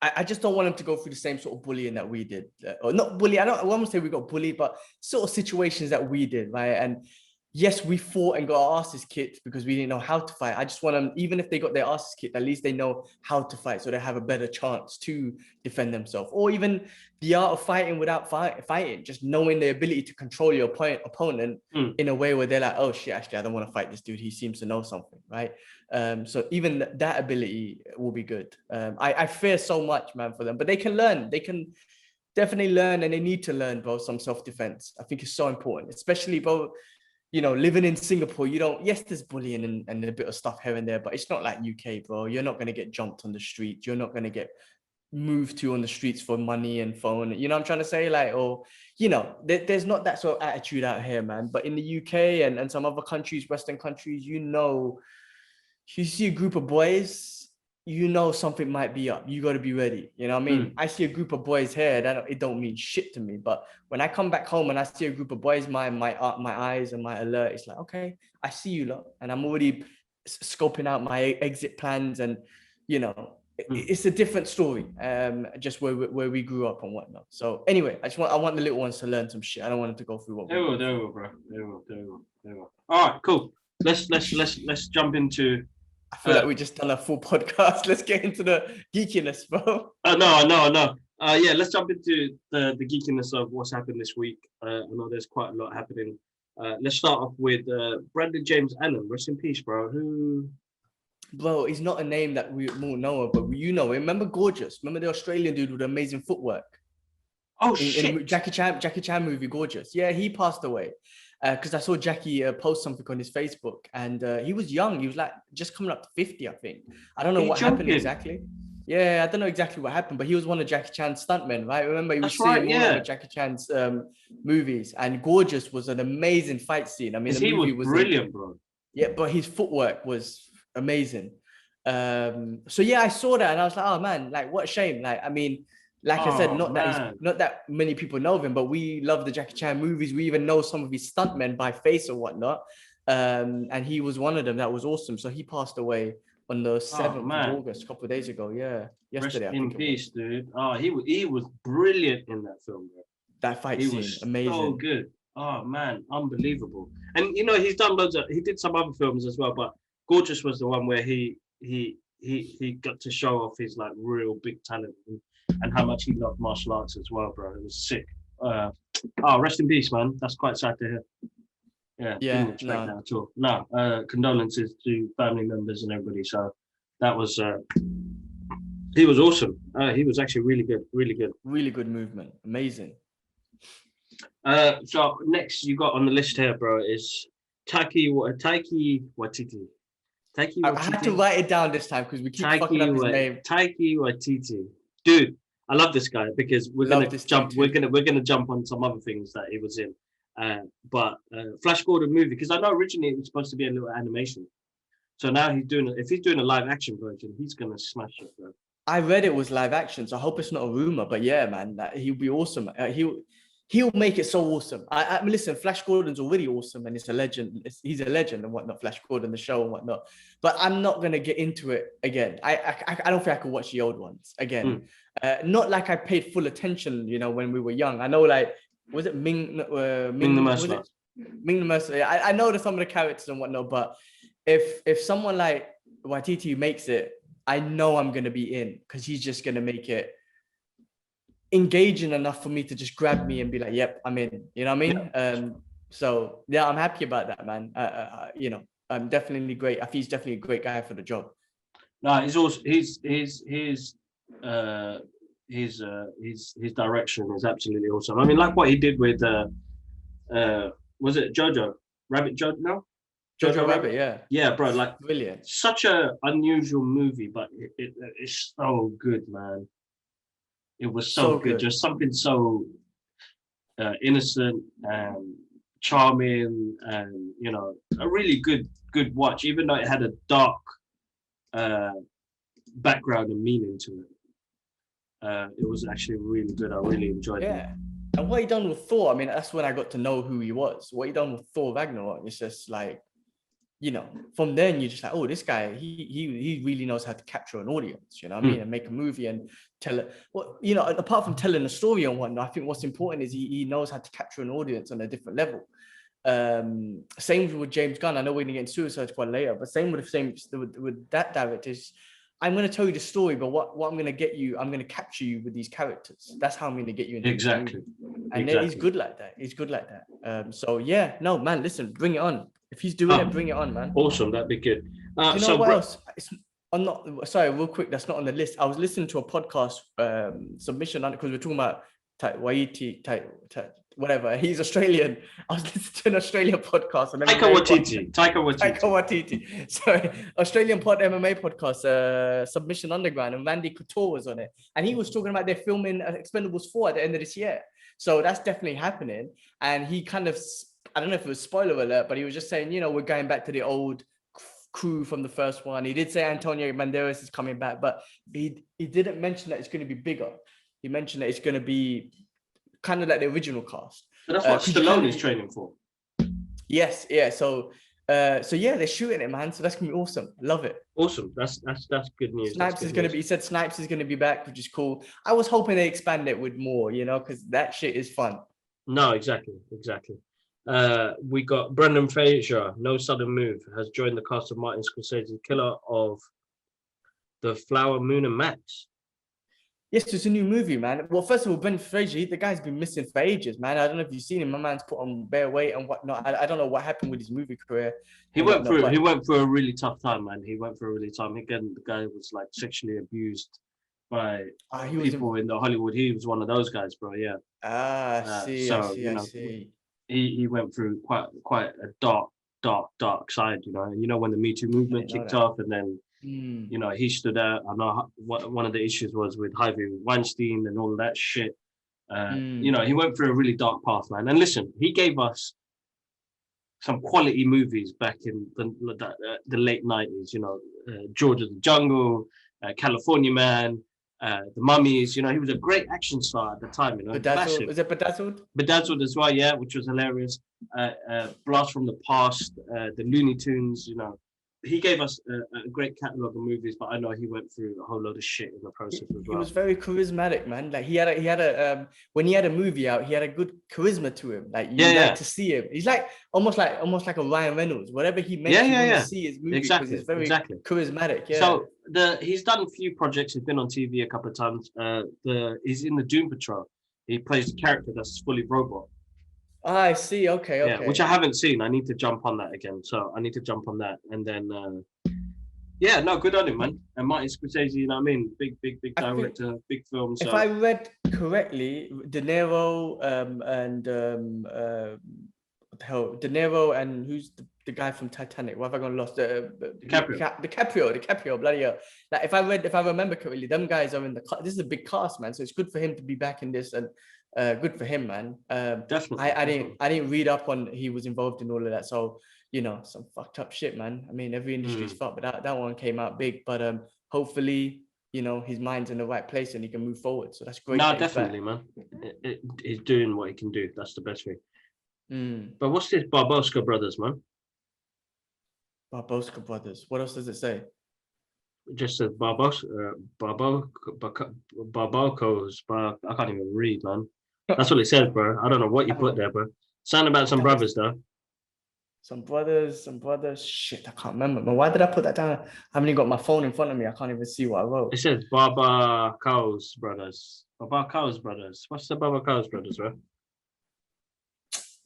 I just don't want him to go through the same sort of bullying that we did, or not bully. I want to say we got bullied, but sort of situations that we did, right? And yes, we fought and got our asses kicked because we didn't know how to fight. I just want them, even if they got their asses kicked, at least they know how to fight, so they have a better chance to defend themselves. Or even the art of fighting without fighting, just knowing the ability to control your opponent in a way where they're like, oh shit, actually, I don't want to fight this dude. He seems to know something, right? So even that ability will be good. I fear so much, man, for them, but they can learn. They can definitely learn, and they need to learn, bro, some self-defense. I think it's so important, especially, bro, living in Singapore, yes, there's bullying and a bit of stuff here and there, but it's not like UK, bro. You're not going to get jumped on the street. You're not going to get moved to on the streets for money and phone. You know what I'm trying to say? Like, or, there's not that sort of attitude out here, man. But in the UK and some other countries, Western countries, you see a group of boys, something might be up. You got to be ready. You know what I mean? I see a group of boys here, it don't mean shit to me. But when I come back home and I see a group of boys, my eyes and my alert, it's like, okay, I see you lot. And I'm already scoping out my exit plans. And, it's a different story, just where we grew up and whatnot. So anyway, I want the little ones to learn some shit. I don't want them to go through what they will, bro. They will. All right, cool. Let's jump into. I feel like we just done a full podcast. Let's get into the geekiness, bro. No. Yeah, let's jump into the geekiness of what's happened this week. I know there's quite a lot happening. Let's start off with Brandon James Allen. Rest in peace, bro. Bro, he's not a name that we all know of, but you know him. Remember Gorgeous? Remember the Australian dude with amazing footwork? Oh, shit. In Jackie Chan movie, Gorgeous. Yeah, he passed away. Because I saw Jackie post something on his Facebook, and he was young. He was like just coming up to 50, I think. I don't know what happened exactly. Yeah, I don't know exactly what happened, but he was one of Jackie Chan's stuntmen, right? Remember, you would see him all over Jackie Chan's movies, and Gorgeous was an amazing fight scene. I mean, the movie was brilliant, bro. Yeah, but his footwork was amazing. So yeah, I saw that, and I was like, oh man, like what a shame. Like, I mean, like I said, not that many people know of him, but we love the Jackie Chan movies. We even know some of his stuntmen by face or whatnot. And he was one of them. That was awesome. So he passed away on the 7th of August, a couple of days ago. Yeah, yesterday. Rest in peace, dude. Oh, he was brilliant in that film, bro. That fight scene, amazing. So good. Oh man, unbelievable. And you know, he did some other films as well, but Gorgeous was the one where he got to show off his like real big talent and how much he loved martial arts as well, bro. It was sick. Rest in peace, man. That's quite sad to hear. Didn't expect that at all. No, condolences to family members and everybody. So that was he was awesome. He was actually really good movement, amazing. So next you got on the list here, bro, is Taika Waititi. I had to write it down this time because we keep fucking up his name. Taika Waititi, dude. I love this guy because we're gonna jump on some other things that he was in. But Flash Gordon movie, because I know originally it was supposed to be a little animation. So now if he's doing a live action version, he's gonna smash it, bro. I read it was live action, so I hope it's not a rumor. But yeah, man, he'll be awesome. He'll make it so awesome. I mean, listen, Flash Gordon's already awesome, and it's a legend. He's a legend and whatnot. Flash Gordon, the show and whatnot. But I'm not gonna get into it again. I don't think I could watch the old ones again. Not like I paid full attention, you know, when we were young. I know, like, was it Ming the Merciless? Ming the Merciless. I know some of the characters and whatnot, but if someone like Waititi makes it, I know I'm gonna be in because he's just gonna make it engaging enough for me to just grab me and be like, yep, I'm in. You know what I mean? Yeah. So yeah, I'm happy about that, man. You know, I'm definitely great. I think he's definitely a great guy for the job. No, he's also his direction is absolutely awesome. I mean, like what he did with was it Jojo Rabbit? Jojo Rabbit, yeah, bro. Like, brilliant. Such a unusual movie, but it's so good, man. It was so good. Just something so innocent and charming, and you know, a really good watch. Even though it had a dark background and meaning to it, it was actually really good. I really enjoyed it. Yeah, and what he done with Thor, I mean, that's when I got to know who he was. What he done with Thor Ragnarok, it's just like, you know, from then you're just like, oh, this guy, he really knows how to capture an audience, you know what I mean, and make a movie and tell it. Well, you know, apart from telling a story and whatnot, I think what's important is he knows how to capture an audience on a different level. Same with James Gunn. I know we're gonna get into Suicide Squad later, but same with that director. I'm going to tell you the story, but what I'm going to get you, I'm going to capture you with these characters. That's how I'm going to get you into exactly. And he's good like that. He's good like that. So yeah, no, man, listen, bring it on. If he's doing it, bring it on, man. Awesome, that'd be good. Do you know what else? I'm not sorry, real quick. That's not on the list. I was listening to a podcast submission on it because we're talking about Waititi, whatever. He's Australian. I was listening to an Australian podcast. Taika Waititi. Sorry, Australian MMA podcast, Submission Underground, and Randy Couture was on it, and he was talking about they're filming Expendables 4 at the end of this year. So that's definitely happening. And he kind of, I don't know if it was spoiler alert, but he was just saying, you know, we're going back to the old crew from the first one. He did say Antonio Banderas is coming back, but he didn't mention that it's going to be bigger. He mentioned that it's going to be kind of like the original cast. So that's what Stallone is training for. Yes, yeah. So So yeah, they're shooting it, man. So that's gonna be awesome. Love it. Awesome. That's good news. Snipes is gonna be. He said Snipes is gonna be back, which is cool. I was hoping they expand it with more, because that shit is fun. No, exactly. We got Brendan Fraser, no sudden move, has joined the cast of Martin Scorsese's killer of The Flower, Moon and Max. Yes, it's a new movie, man. Well, first of all, Brendan Fraser, the guy's been missing for ages, man. I don't know if you've seen him. My man's put on bare weight and whatnot. I don't know what happened with his movie career. He went through a really tough time, man. Again, the guy was like sexually abused by people in the Hollywood. He was one of those guys, bro. Yeah. I see. He went through quite a dark side, and when the Me Too movement kicked off, and then he stood out. I know what one of the issues was with Harvey Weinstein and all that shit. He went through a really dark path, man. And listen, he gave us some quality movies back in the late 90s. George of the Jungle, California Man, The Mummies. He was a great action star at the time. Bedazzled. Was it Bedazzled? Bedazzled as well, yeah, which was hilarious. Blast from the Past, the Looney Tunes. He gave us a great catalogue of movies, but I know he went through a whole load of shit in the process as well. He was very charismatic, man. Like he had a when he had a movie out, he had a good charisma to him. Like you like to see him. He's like almost like a Ryan Reynolds. Whatever he makes, you want to see his movie because he's very charismatic. Yeah. So he's done a few projects. He's been on TV a couple of times. He's in the Doom Patrol. He plays the character that's fully robot. I see. Okay. Yeah, which I haven't seen. I need to jump on that again. So I need to jump on that, and then good on him, man. And Martin Scorsese, you know what I mean? Big director, big film. So. If I read correctly, De Niro De Niro and who's the guy from Titanic? What have I gone lost? DiCaprio, bloody hell! Like if I remember correctly, them guys are in the. This is a big cast, man. So it's good for him to be back in this and. Good for him, man. Definitely. I didn't read up on he was involved in all of that. So some fucked up shit, man. I mean, every industry is fucked, but that one came out big. But hopefully, his mind's in the right place and he can move forward. So that's great. No, definitely, man. He's doing what he can do. That's the best thing. But what's this Barbosa Brothers, man? Barbosa Brothers. What else does it say? It just says Barbocos. I can't even read, man. That's what it says, bro. I don't know what you put there, bro. Something about some brothers, though. Some brothers. Shit, I can't remember. But why did I put that down? I haven't even got my phone in front of me. I can't even see what I wrote. It says Barbosa Brothers. Barbosa Brothers. What's the Barbosa Brothers, bro?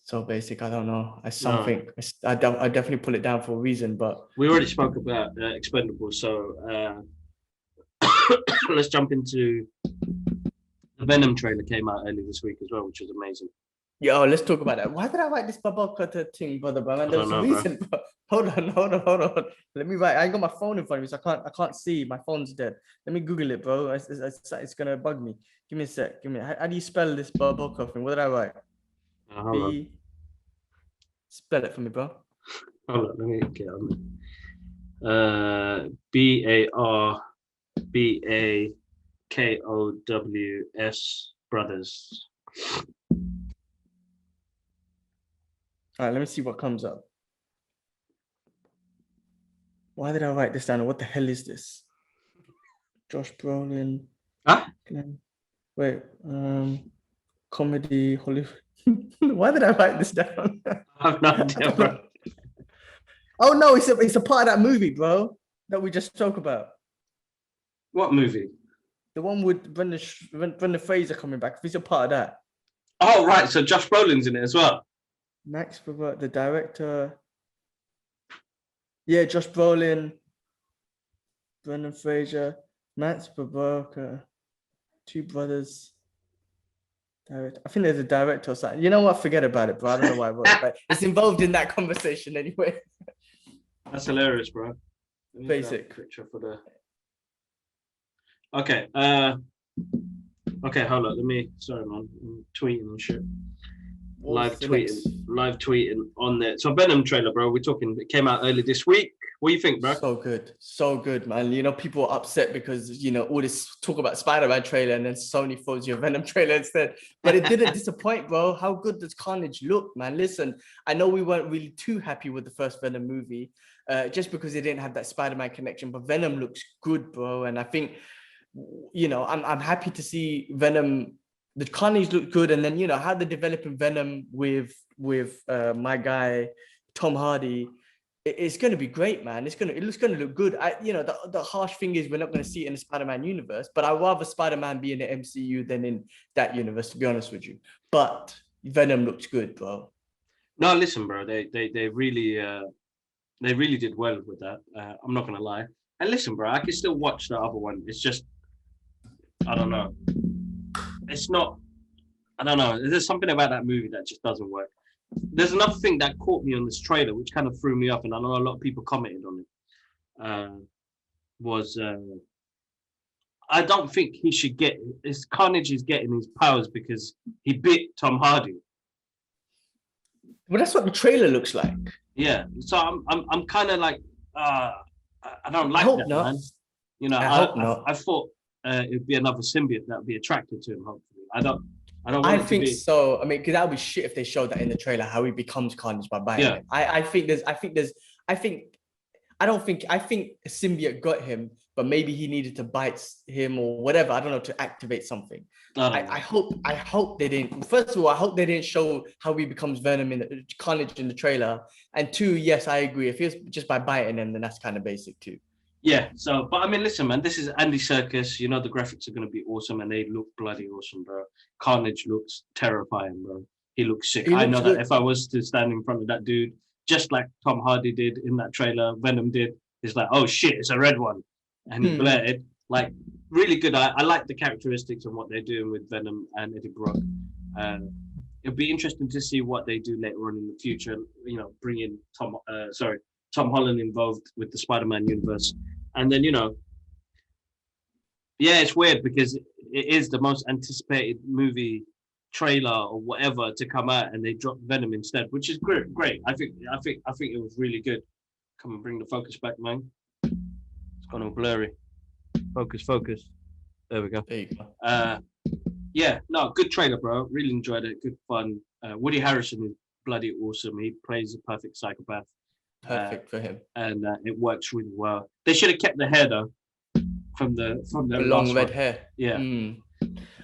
So basic. I don't know. Something. No. I definitely put it down for a reason, but we already spoke about Expendables. So let's jump into the Venom trailer. Came out early this week as well, which was amazing. Yo, let's talk about that. Why did I write this Barbosa thing, brother? Man, there's a reason. Hold on. Let me write. I ain't got my phone in front of me, so I can't see. My phone's dead. Let me Google it, bro. It's gonna bug me. Give me a sec. How do you spell this Barbosa thing? What did I write? Spell it for me, bro. Hold on, let me get on. BARBAKOWS Brothers. All right, let me see what comes up. Why did I write this down? What the hell is this? Josh Brolin. Huh? Wait. Comedy, Hollywood. Why did I write this down? I have no idea, bro. Oh no, it's a part of that movie, bro, that we just spoke about. What movie? The one with Brendan Fraser coming back. He's a part of that. Oh right, so Josh Brolin's in it as well. Max Brother, the director. Yeah, Josh Brolin, Brendan Fraser, Max Brother, two brothers. Director. I think there's a director or something. You know what? Forget about it, bro. I don't know why I wrote it, but it's involved in that conversation anyway. That's hilarious, bro. Basic. Picture for the. Okay. Okay, hold on. Sorry, man. I'm tweeting and shit. Live tweeting on there. So Venom trailer, bro. We're talking. It came out early this week. What do you think, bro? So good, man. You know, people are upset because, you know, all this talk about Spider-Man trailer and then Sony throws you a Venom trailer instead. But it didn't disappoint, bro. How good does Carnage look, man? Listen, I know we weren't really too happy with the first Venom movie, just because it didn't have that Spider-Man connection. But Venom looks good, bro. And I think, you know, I'm happy to see Venom. The Carnage looked good, and then, you know, how they're developing Venom with my guy Tom Hardy. It's going to be great, man. It's going to look good. You know, the harsh thing is we're not going to see it in the Spider-Man universe, but I'd rather Spider-Man be in the MCU than in that universe, to be honest with you. But Venom looks good, bro. No, listen, bro. They really did well with that. I'm not going to lie. And listen, bro, I can still watch the other one. It's just, I don't know. It's not, I don't know. There's something about that movie that just doesn't work. There's another thing that caught me on this trailer, which kind of threw me off, and I know a lot of people commented on it. I don't think he should get. Carnage is getting his powers because he bit Tom Hardy. Well, that's what the trailer looks like. Yeah, so I'm kind of like, I don't like that, not. man. You know, I hope not. I thought it'd be another symbiote that would be attracted to him. Hopefully, I don't. I think so. I mean, because that would be shit if they showed that in the trailer, how he becomes Carnage by biting him. I think a symbiote got him, but maybe he needed to bite him or whatever. I don't know, to activate something. I hope they didn't. First of all, I hope they didn't show how he becomes Venom in the Carnage in the trailer. And two, yes, I agree. If it's just by biting him, then that's kind of basic too. Yeah, so, but I mean, listen, man, this is Andy Serkis. You know, the graphics are going to be awesome, and they look bloody awesome, bro. Carnage looks terrifying, bro. He looks sick. I know that if I was to stand in front of that dude, just like Tom Hardy did in that trailer, Venom did, it's like, oh shit, it's a red one. And he blared. Like, really good. I like the characteristics and what they're doing with Venom and Eddie Brock. It'll be interesting to see what they do later on in the future, you know, bringing Tom Holland involved with the Spider-Man universe. And then, you know, yeah, it's weird because it is the most anticipated movie trailer or whatever to come out, and they dropped Venom instead, which is great. I think it was really good. Come and bring the focus back, man. It's gone all blurry. Focus. There we go. There you go. Yeah, no, good trailer, bro. Really enjoyed it. Good fun. Woody Harrelson is bloody awesome. He plays a perfect psychopath. Perfect for him, and it works really well. They should have kept the hair though, from the long red hair. Yeah,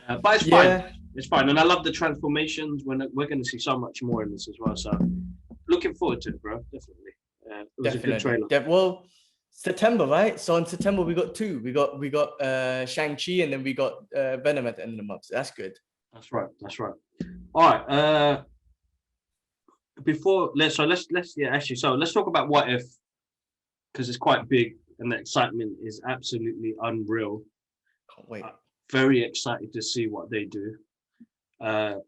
but it's fine. It's fine, and I love the transformations. We're going to see so much more in this as well. So, looking forward to it, bro. Definitely. It was a good trailer. Well, September, right? So in September we got two. We got Shang-Chi, and then we got Venom at the end of the month. So that's good. That's right. All right. Let's talk about What If, because it's quite big and the excitement is absolutely unreal. Can't wait. Very excited to see what they do. It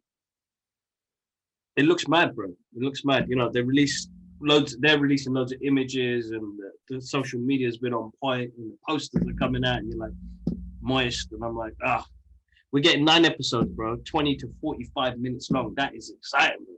looks mad, bro. It looks mad. You know, they're releasing loads of images, and the social media has been on point, and the posters are coming out, and you're like moist, and I'm like, we're getting 9 episodes, bro, 20 to 45 minutes long. That is exciting, bro.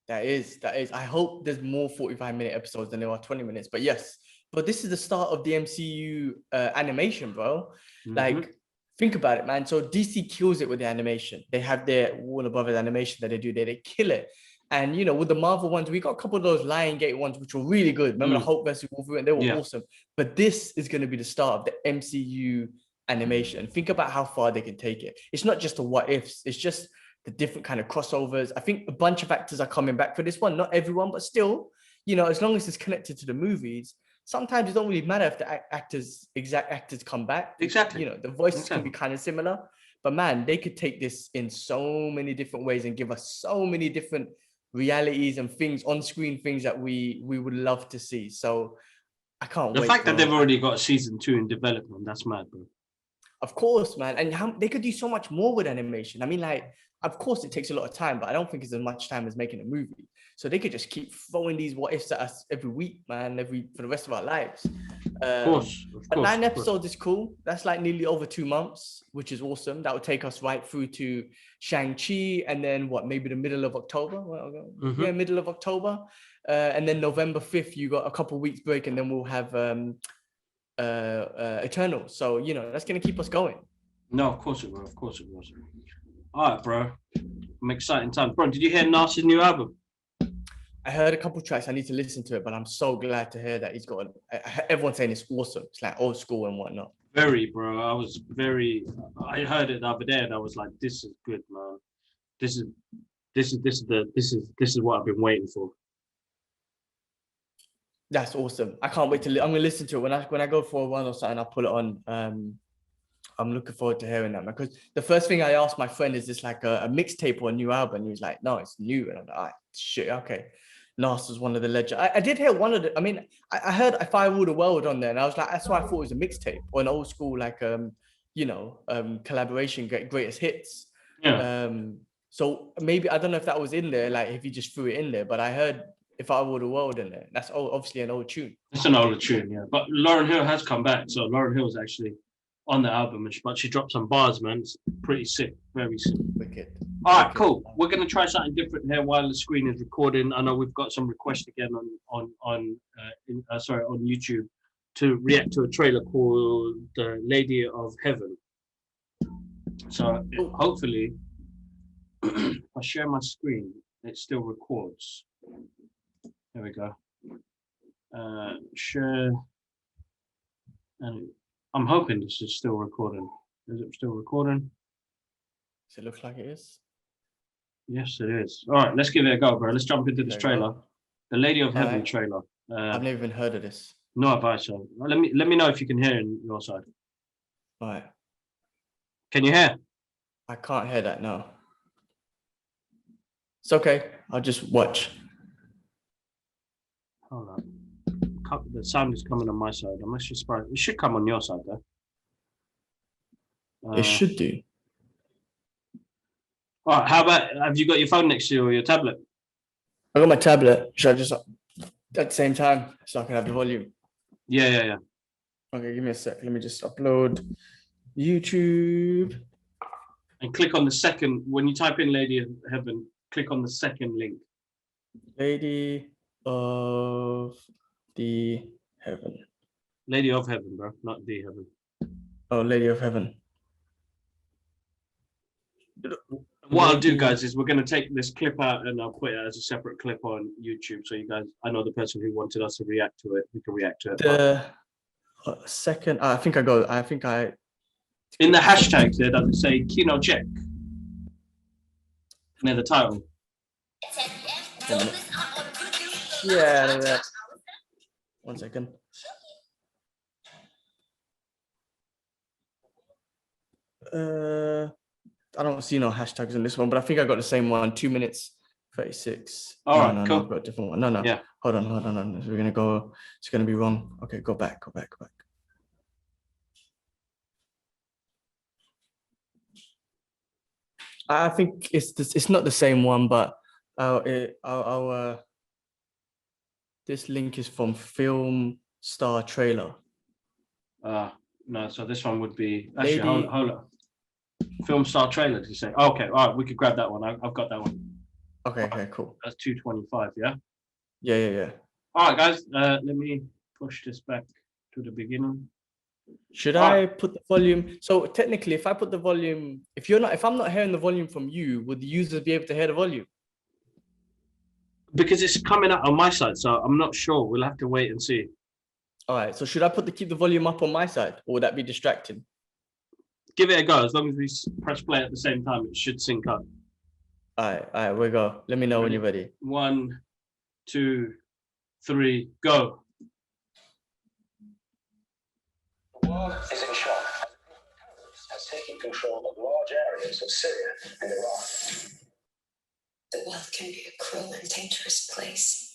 That is. I hope there's more 45-minute episodes than there are 20 minutes. But yes, but this is the start of the MCU animation, bro. Mm-hmm. Like, think about it, man. So DC kills it with the animation. They have their Warner Brothers animation that they do there. They kill it. And, you know, with the Marvel ones, we got a couple of those Lionsgate ones, which were really good. Remember the Hulk versus Wolverine? They were awesome. But this is going to be the start of the MCU animation. Think about how far they can take it. It's not just the what ifs. It's just the different kind of crossovers. I think a bunch of actors are coming back for this one. Not everyone, but still, you know, as long as it's connected to the movies, sometimes it don't really matter if the exact actors come back. Exactly. You know, the voices can be kind of similar, but man, they could take this in so many different ways and give us so many different realities and things, on-screen things that we would love to see. So I can't wait. The fact that they've already got season 2 in development, that's mad, bro. Of course, man. And they could do so much more with animation. I mean, like, of course it takes a lot of time, but I don't think it's as much time as making a movie. so they could just keep throwing these what ifs at us every week, man, for the rest of our lives. Of course. But 9 episodes is cool. That's like nearly over 2 months, which is awesome. That would take us right through to Shang-Chi, and then maybe the middle of October. Yeah, middle of October. And then November 5th, you got a couple weeks break, and then we'll have Eternal. So, that's going to keep us going. No, of course it will. Of course it will. All right, bro. I'm exciting times. Bro, did you hear Nas's new album? I heard a couple tracks. I need to listen to it, but I'm so glad to hear that he's got. Everyone's saying it's awesome. It's like old school and whatnot. Very, bro. I heard it the other day, and I was like, "This is good, man. This is what I've been waiting for." That's awesome. I can't wait to. I'm gonna listen to it when I go for a run or something. I'll put it on. I'm looking forward to hearing that, because the first thing I asked my friend, is this like a mixtape or a new album? And he was like, no, it's new. And I'm like, shit, okay. Nas was one of the legends. I did hear one of the, I heard If I Rule the World on there, and I was like, that's why I thought it was a mixtape or an old school, like, collaboration, greatest hits. Yeah. So maybe, I don't know if that was in there, like if he just threw it in there, but I heard If I Rule the World in there. That's obviously an old tune. It's an older tune, yeah. But Lauryn Hill has come back. So Lauryn Hill's actually on the album, but she dropped some bars, man. It's pretty sick, very sick. Wicked. All right, cool. We're gonna try something different here while the screen is recording. I know we've got some requests again on YouTube to react to a trailer called "The Lady of Heaven." So hopefully, if I share my screen, it still records. There we go. Share, and I'm hoping this is still recording. Is it still recording? Does it look like it is? Yes, it is. All right, let's give it a go, bro. Let's jump into this trailer. The Lady of Heaven trailer. I've never even heard of this. No advice. So let me know if you can hear on your side. All right. Can you hear? I can't hear that, no. It's okay. I'll just watch. Hold on. The sound is coming on my side. I'm actually surprised. It should come on your side, though. It should do. All right. How about, have you got your phone next to you or your tablet? I got my tablet. Should I just at the same time so I can have the volume? Yeah. Okay, give me a sec. Let me just upload YouTube. And click on the second. When you type in Lady of Heaven, click on the second link. Lady of the Heaven. Lady of Heaven, bro, not the Heaven. Oh, Lady of Heaven. What I'll do, guys, is we're going to take this clip out and I'll put it as a separate clip on YouTube. So you guys, I know the person who wanted us to react to it. We can react to it. The second, I think in the hashtags there, does it say Kino check? Near the title. Yeah. 1 second. I don't see no hashtags in this one, but I think I got the same one. 2 minutes 36. All right, cool. No, I've got a different one. No. Yeah. Hold on. We're gonna go. It's gonna be wrong. Okay, go back. I think it's not the same one, but this link is from Film Star Trailer. No, so this one would be actually hold on. Film Star Trailer, did you say? Okay, all right, we could grab that one. I've got that one. Okay, cool. That's 225, yeah? Yeah. All right, guys, let me push this back to the beginning. Should I put the volume? So technically, if I put the volume, if I'm not hearing the volume from you, would the users be able to hear the volume? Because it's coming out on my side, so I'm not sure. We'll have to wait and see. All right, so should I keep the volume up on my side, or would that be distracting? Give it a go. As long as we press play at the same time, it should sync up. All right, we go. Let me know when you're ready. 1, 2, 3, go. The world is in shock. Has taken control of large areas of Syria and Iraq. The world can be a cruel and dangerous place.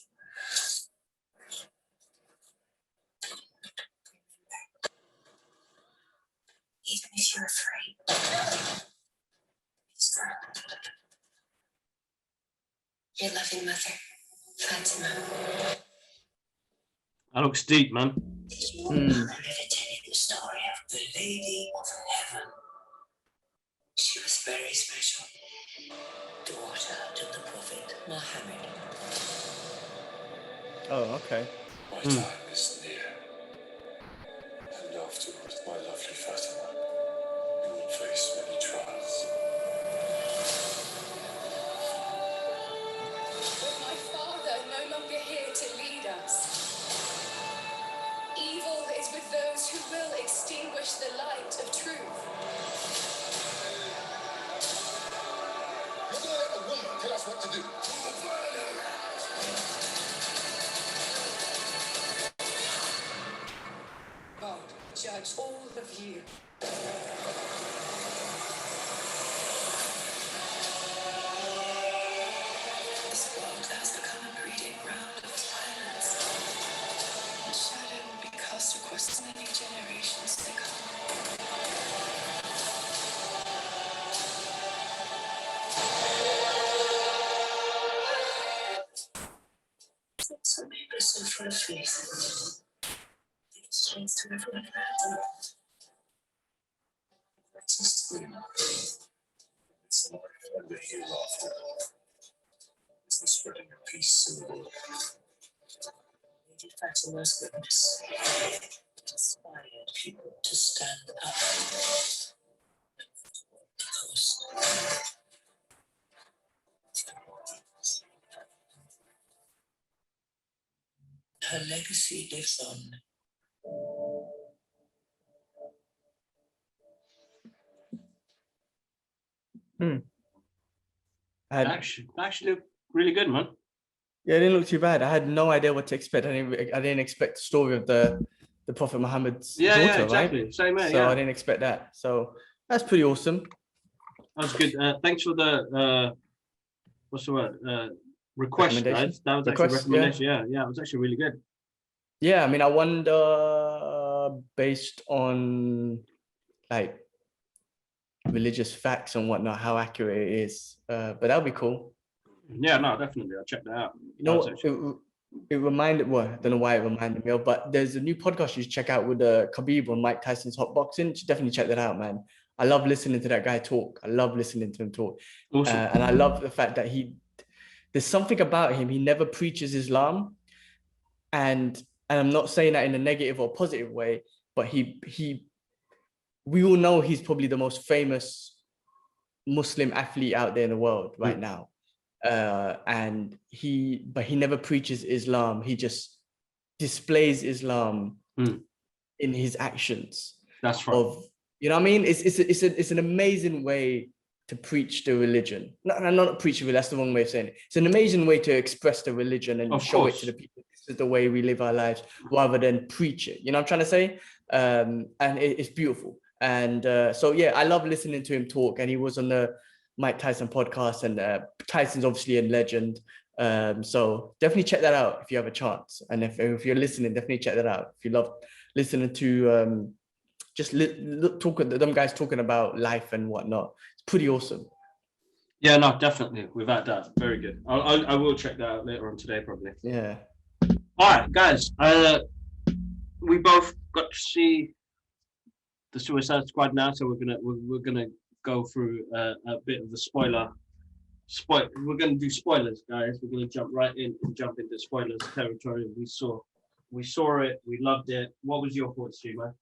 Even if you're afraid, it's your loving mother. Fatima, That looks deep, man. did you remember tell you the story of the Lady of Heaven? She was very special. Daughter to the Prophet Muhammad. Oh, okay. My time is near. And afterwards, my lovely Fatima, you will face many trials. With my father no longer here to lead us, evil is with those who will extinguish the light of truth. You're gonna let a woman tell us what to do. God, judge all of you. This world has become a breeding ground of violence. And shadow will be cast across many generations to come. Some people are so full of faith. They exchange to everyone who had them. That's his thing. It's life and the hereafter. It's the spreading of peace in the world. Lady Fatima's witness inspired people to stand up. Post. Her legacy lives on. Actually look really good, man. Yeah, it didn't look too bad. I had no idea what to expect. I didn't expect the story of the Prophet Muhammad's daughter, exactly. right? Same here, So I didn't expect that. So that's pretty awesome. That was good. Thanks for the what's the word? Request, guys. That was actually a recommendation. Yeah, it was actually really good. Yeah, I mean, I wonder, based on like religious facts and whatnot, how accurate it is. But that'll be cool. Yeah, no, definitely. I'll check that out. You know what? It reminded, well, I don't know why it reminded me of, but there's a new podcast you should check out with Khabib on Mike Tyson's Hot Boxing. You should definitely check that out, man. I love listening to that guy talk. I love listening to him talk. Awesome. And I love the fact that there's something about him. He never preaches Islam. And I'm not saying that in a negative or positive way, but we all know he's probably the most famous Muslim athlete out there in the world right now. And he never preaches Islam. He just displays Islam in his actions. That's right. You know what I mean? It's an amazing way to preach the religion. Not preach it, that's the wrong way of saying it. It's an amazing way to express the religion and show it to the people. This is the way we live our lives, rather than preach it. You know what I'm trying to say? And it's beautiful. And so yeah, I love listening to him talk. And he was on the Mike Tyson podcast, and Tyson's obviously a legend. So definitely check that out if you have a chance. And if you're listening, definitely check that out. If you love listening to them guys talking about life and whatnot, it's pretty awesome. Yeah, no, definitely, without doubt, very good. I will check that out later on today, probably. Yeah. All right, guys. We both got to see the Suicide Squad now, so we're gonna go through a bit of the spoiler. We're gonna do spoilers, guys. We're gonna jump right in and jump into spoilers territory. We saw it. We loved it. What was your thoughts, G-Man?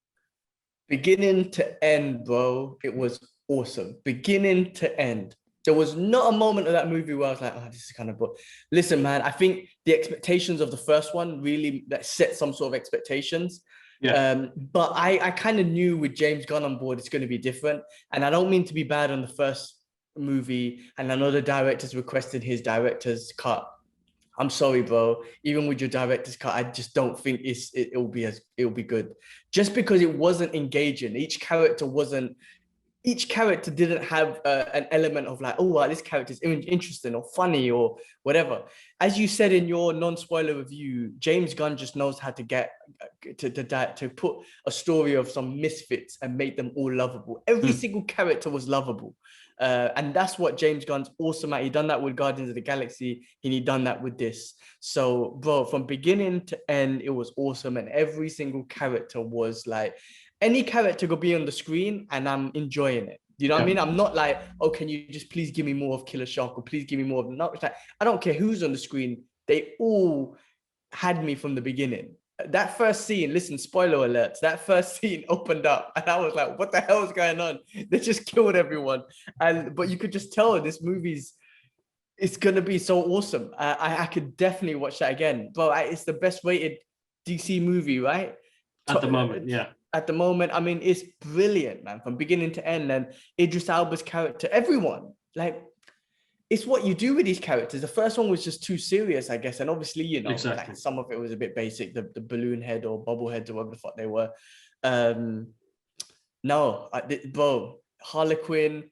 Beginning to end, bro, it was awesome. Beginning to end. There was not a moment of that movie where I was like, oh, this is kind of boring. Listen, man, I think the expectations of the first one really set some sort of expectations. Yeah. But I kind of knew with James Gunn on board, it's going to be different. And I don't mean to be bad on the first movie. And I know the director's requested his director's cut. I'm sorry, bro. Even with your director's cut, I just don't think it'll be good. Just because it wasn't engaging. Each character didn't have an element of like, oh, wow, this character is interesting or funny or whatever. As you said in your non-spoiler review, James Gunn just knows how to get to put a story of some misfits and make them all lovable. Every single character was lovable. And that's what James Gunn's awesome at. He done that with Guardians of the Galaxy, and he done that with this. So, bro, from beginning to end, it was awesome. And every single character was like, any character could be on the screen and I'm enjoying it. You know what I mean? I'm not like, oh, can you just please give me more of Killer Shark, or please give me more of... No, it's like, I don't care who's on the screen. They all had me from the beginning. That first scene, listen, spoiler alerts, that first scene opened up and I was like, what the hell is going on? They just killed everyone. But you could just tell this movie's, it's going to be so awesome. I could definitely watch that again. But it's the best rated DC movie, right? At the moment, yeah. At the moment, I mean, it's brilliant, man, from beginning to end. And Idris Elba's character, everyone, like, it's what you do with these characters. The first one was just too serious, I guess. And obviously, you know, like some of it was a bit basic, the balloon head or bubble heads or whatever the fuck they were. Bro, Harlequin,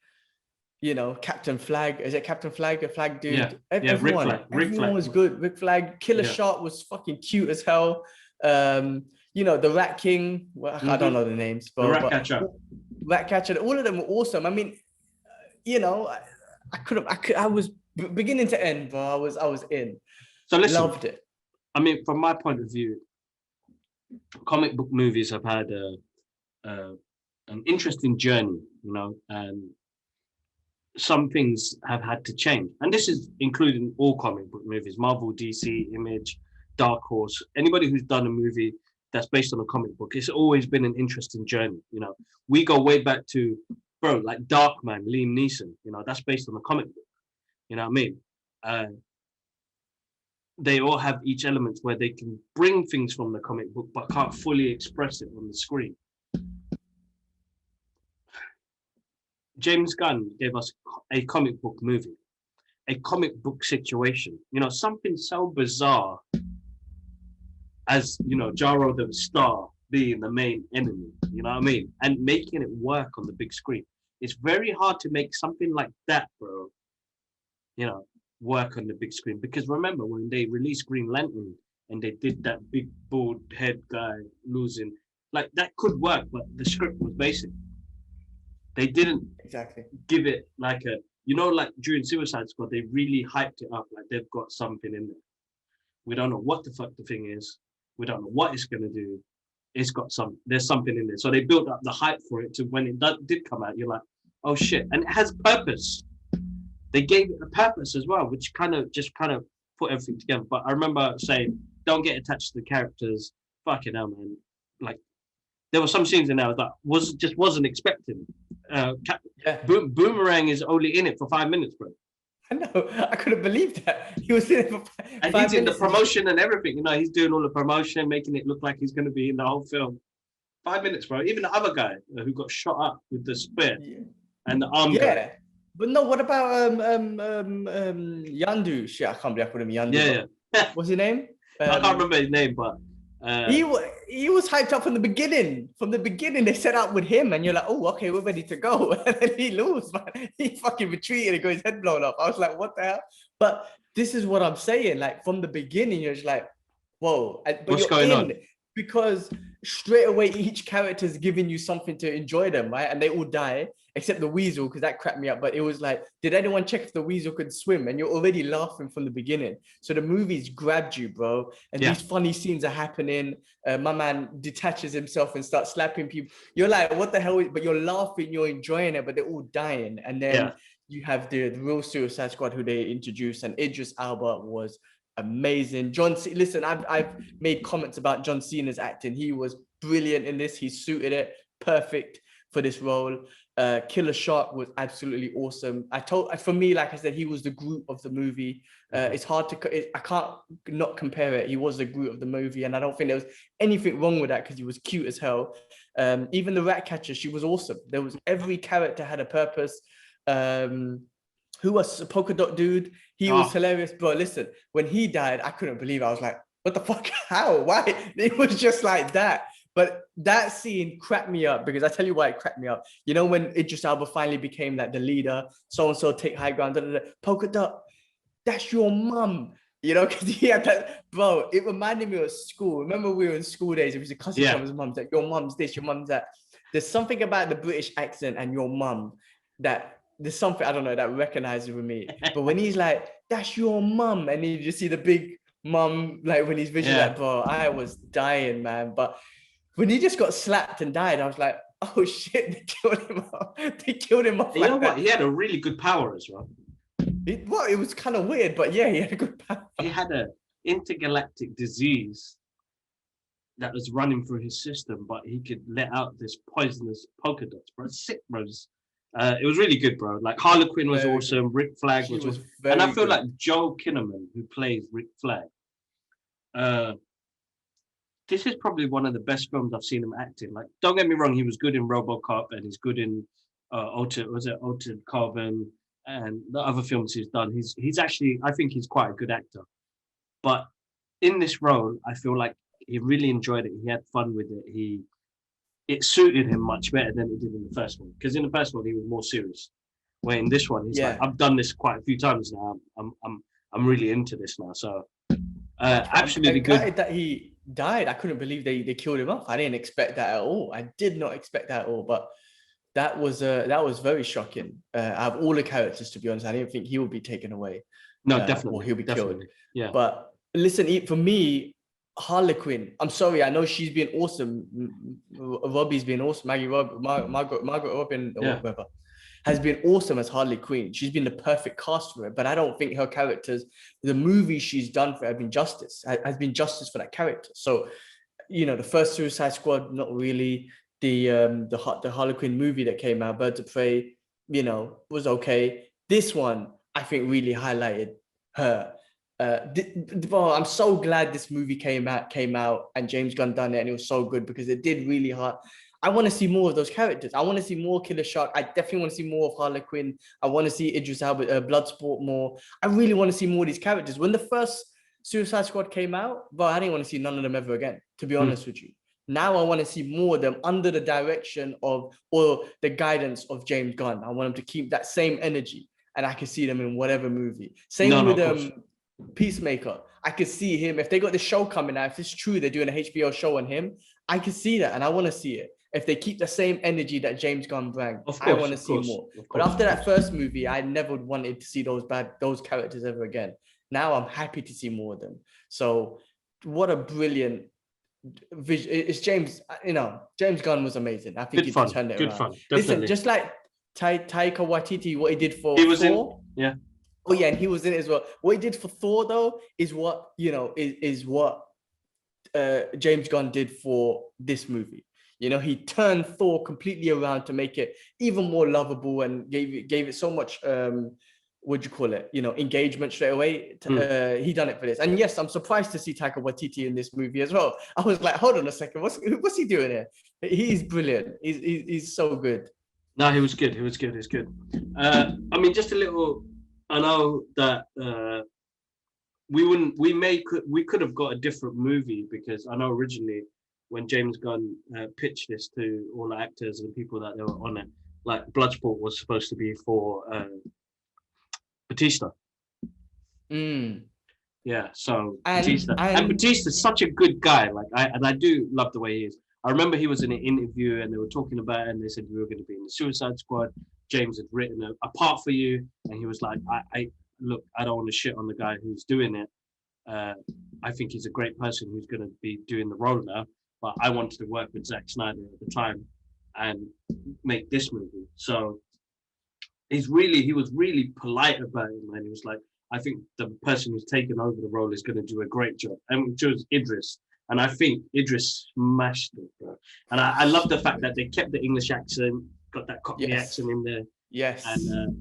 you know, Captain Flag. Is it Captain Flag? The Flag dude? Yeah, everyone, Rick everyone Flag was good. Rick Flag. Killer Shark was fucking cute as hell. You know, the Rat King. Well, I don't know the names. But, Ratcatcher. All of them were awesome. I mean, you know, I was beginning to end, but I was in. So listen, loved it. I mean, from my point of view, comic book movies have had an interesting journey, you know, and some things have had to change. And this is including all comic book movies, Marvel, DC, Image, Dark Horse, anybody who's done a movie that's based on a comic book. It's always been an interesting journey, you know. We go way back to, bro, like Darkman, Liam Neeson, you know, that's based on a comic book. You know what I mean? They all have each element where they can bring things from the comic book, but can't fully express it on the screen. James Gunn gave us a comic book movie, a comic book situation, you know, something so bizarre as, you know, Jaro the Star being the main enemy, you know what I mean? And making it work on the big screen. It's very hard to make something like that, bro, you know, work on the big screen. Because remember when they released Green Lantern and they did that big bald head guy losing, like that could work, but the script was basic. They didn't give it like a, you know, like during Suicide Squad, they really hyped it up like they've got something in there. We don't know what the fuck the thing is. We don't know what it's gonna do. It's got there's something in there. So they built up the hype for it to when it did come out, you're like, oh shit. And it has purpose. They gave it a purpose as well, which kind of put everything together. But I remember saying, don't get attached to the characters. Fucking hell, man. Like, there were some scenes in there that wasn't expecting. Boomerang is only in it for 5 minutes, bro. I know. I couldn't believe that. He was in it for 5 minutes. And he's in the promotion and everything. You know, he's doing all the promotion, making it look like he's going to be in the whole film. 5 minutes, bro. Even the other guy who got shot up with the spear and the arm guy. But no, what about Yandu? Shit, I can't believe I put him Yandu. Yeah. What's his name? I can't remember his name, but he was hyped up from the beginning. From the beginning, they set up with him, and you're like, oh, okay, we're ready to go. And then he loses, man. He fucking retreated and got his head blown up. I was like, what the hell? But this is what I'm saying. Like from the beginning, you're just like, whoa. But what's going on? Because straight away, each character is giving you something to enjoy them, right? And they all die, except the Weasel, because that cracked me up. But it was like, did anyone check if the Weasel could swim? And you're already laughing from the beginning. So the movie's grabbed you, bro. And these funny scenes are happening. My man detaches himself and starts slapping people. You're like, what the hell? But you're laughing, you're enjoying it, but they're all dying. And then you have the real Suicide Squad who they introduced, and Idris Elba was amazing. Listen, I've made comments about John Cena's acting. He was brilliant in this. He suited it perfect for this role. Killer Shark was absolutely awesome. For me, like I said, he was the Groot of the movie. It's hard to, I can't not compare it. He was the Groot of the movie, and I don't think there was anything wrong with that because he was cute as hell. Even the Ratcatcher, she was awesome. Every character had a purpose. Who was a polka dot dude? He was hilarious, bro. Listen, when he died, I couldn't believe it. I was like, what the fuck? How? Why? It was just like that. But that scene cracked me up because I tell you why it cracked me up. You know, when Idris Elba finally became like the leader, so-and-so take high ground, polka dot, that's your mum. You know, because he had that, bro, it reminded me of school. Remember we were in school days, it was a cuss each other's mums, like your mum's this, your mum's that. There's something about the British accent and your mum that there's something, I don't know, that recognizes with me. But when he's like, that's your mum, and you just see the big mum, like when he's visual, like, bro, I was dying, man. But when he just got slapped and died, I was like, oh shit, they killed him off. They killed him off. You know what? He had a really good power as well. It was kind of weird, but yeah, he had a good power. He had an intergalactic disease that was running through his system, but he could let out this poisonous polka dots, bro. It's sick, bro. It was really good, bro. Like Harlequin was awesome. Rick Flag was awesome. And I feel like Joel Kinnaman, who plays Rick Flag, this is probably one of the best films I've seen him act in. Like, don't get me wrong, he was good in RoboCop, and he's good in Altered Carbon, and the other films he's done. He's actually, I think he's quite a good actor. But in this role, I feel like he really enjoyed it. He had fun with it. It suited him much better than it did in the first one. Because in the first one, he was more serious. Where in this one, he's like, I've done this quite a few times now. I'm really into this now. So absolutely good. That he died. I couldn't believe they killed him off. I didn't expect that at all. I did not expect that at all. But that was very shocking. Out of all the characters, to be honest, I didn't think he would be taken away. No, definitely. Or he'll be killed. Yeah. But listen, for me, Harlequin, I'm sorry, I know she's been awesome. Robbie's been awesome. Margaret Robin, or whatever, has been awesome as Harley Quinn. She's been the perfect cast for it. But I don't think her characters, the movies she's done for, has been justice for that character. So, the first Suicide Squad, not really. The Harley Quinn movie that came out, Birds of Prey, was okay. This one, I think, really highlighted her. I'm so glad this movie came out and James Gunn done it, and it was so good because it did really hard. I want to see more of those characters. I want to see more Killer Shark. I definitely want to see more of Harley Quinn. I want to see Idris Elba, Bloodsport more. I really want to see more of these characters. When the first Suicide Squad came out, but I didn't want to see none of them ever again, to be honest with you. Now I want to see more of them under the direction of, or the guidance of James Gunn. I want them to keep that same energy, and I can see them in whatever movie. Same with Peacemaker. I could see him, if they got the show coming out, if it's true they're doing a HBO show on him, I can see that, and I want to see it. If they keep the same energy that James Gunn brought, I want to see more. But after that first movie, I never wanted to see those characters ever again. Now I'm happy to see more of them. So what a brilliant vision. It's James Gunn was amazing. I think he turned it around. Fun. Listen, just like Taika Waititi, what he did for Thor. Oh yeah, and he was in it as well. What he did for Thor, though, is what is what James Gunn did for this movie. He turned Thor completely around to make it even more lovable, and gave it so much engagement straight away. He done it for this. And yes, I'm surprised to see Taika Waititi in this movie as well. I was like, hold on a second, what's he doing here? He's brilliant. He's so good. No, he was good. He's good. I mean, just a little. I know that we could have got a different movie, because I know originally when James Gunn pitched this to all the actors and people that they were on it, like Bloodsport was supposed to be for Batista. Yeah, so Batista. And Batista's such a good guy. Like I do love the way he is. I remember he was in an interview and they were talking about it, and they said you were going to be in the Suicide Squad. James had written a part for you, and he was like, I don't want to shit on the guy who's doing it. I think he's a great person who's going to be doing the role now, but I wanted to work with Zack Snyder at the time and make this movie. So he was really polite about it, man. He was like, I think the person who's taken over the role is going to do a great job, and which was Idris. And I think Idris smashed it, bro. And I love the fact that they kept the English accent, got that Cockney accent in there. Yes. And,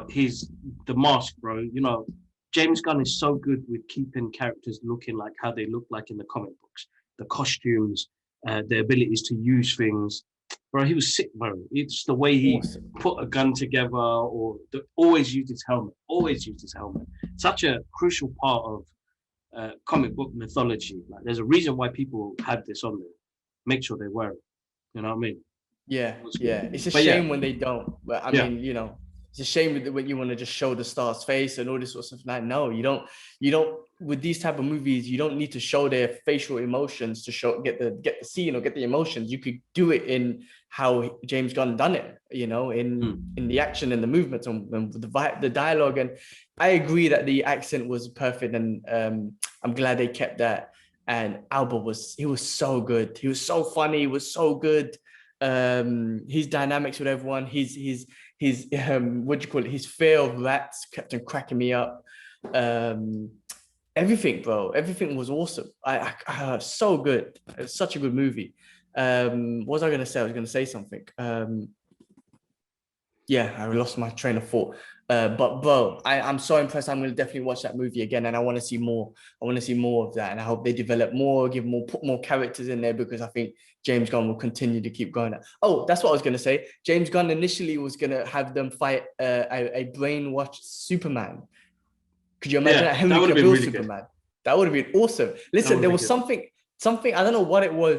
he's the mask, bro. James Gunn is so good with keeping characters looking like how they look like in the comic books. The costumes, the abilities to use things. Bro, he was sick, bro. It's the way he put a gun together, or always used his helmet. Such a crucial part of comic book mythology. Like, there's a reason why people had this on there. Make sure they wear it. You know what I mean? Yeah. It's a shame when they don't. But I mean, it's a shame when you want to just show the star's face and all this sort of stuff. Like, no, you don't. with these type of movies, you don't need to show their facial emotions to get the scene or get the emotions. You could do it in how James Gunn done it, you know, in the action and the movements and the dialogue. And I agree that the accent was perfect, and I'm glad they kept that. And Alba was so good. He was so funny. He was so good. His dynamics with everyone. His what do you call it? His fear of rats kept on cracking me up. Everything, bro. Everything was awesome. I so good. It was such a good movie. What was I gonna say? I was gonna say something. Yeah, I lost my train of thought. But bro, I'm so impressed. I'm gonna definitely watch that movie again, and I want to see more. I want to see more of that, and I hope they develop more, put more characters in there, because I think James Gunn will continue to keep going. Oh, that's what I was gonna say. James Gunn initially was gonna have them fight a brainwashed Superman. Could you imagine that? Henry Cavill really Superman. Good. That would have been awesome. Listen, there was something. I don't know what it was.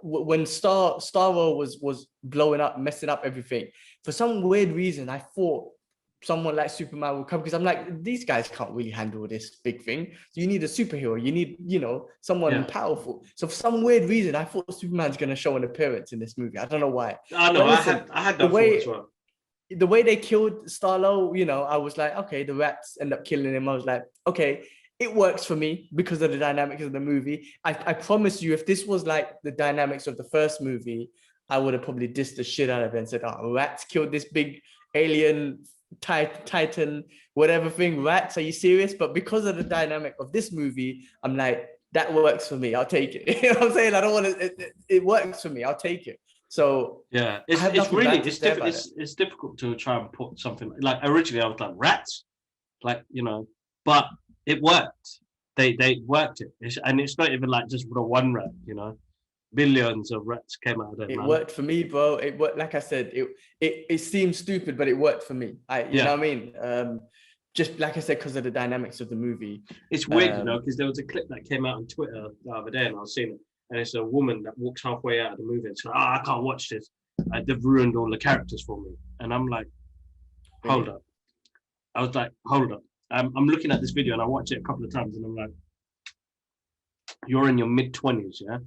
When Star Wars was blowing up, messing up everything. For some weird reason, I thought someone like Superman would come, because I'm like, these guys can't really handle this big thing. So you need a superhero. You need, someone powerful. So for some weird reason, I thought Superman's going to show an appearance in this movie. I don't know why. I know. Listen, I had that thought as well. The way they killed Starlo, I was like, okay, the rats end up killing him. I was like, okay, it works for me because of the dynamics of the movie. I promise you, if this was like the dynamics of the first movie, I would have probably dissed the shit out of it and said, oh, rats killed this big alien titan, whatever thing. Rats, are you serious? But because of the dynamic of this movie, I'm like, that works for me. I'll take it. You know what I'm saying? I don't want to, it works for me. I'll take it. So yeah, it's difficult to try and put something like, originally I was like, rats, but it worked. They worked it, and it's not even like just the one rat, billions of rats came out of it. It worked for me, bro. It worked. Like I said, it seems stupid, but it worked for me. You know what I mean? Just like I said, because of the dynamics of the movie. It's weird, because there was a clip that came out on Twitter the other day, and I was seeing it. And it's a woman that walks halfway out of the movie and says, I can't watch this. They've ruined all the characters for me. And I'm like, hold up. I was like, hold up. I'm looking at this video and I watched it a couple of times and I'm like, you're in your mid-20s, yeah?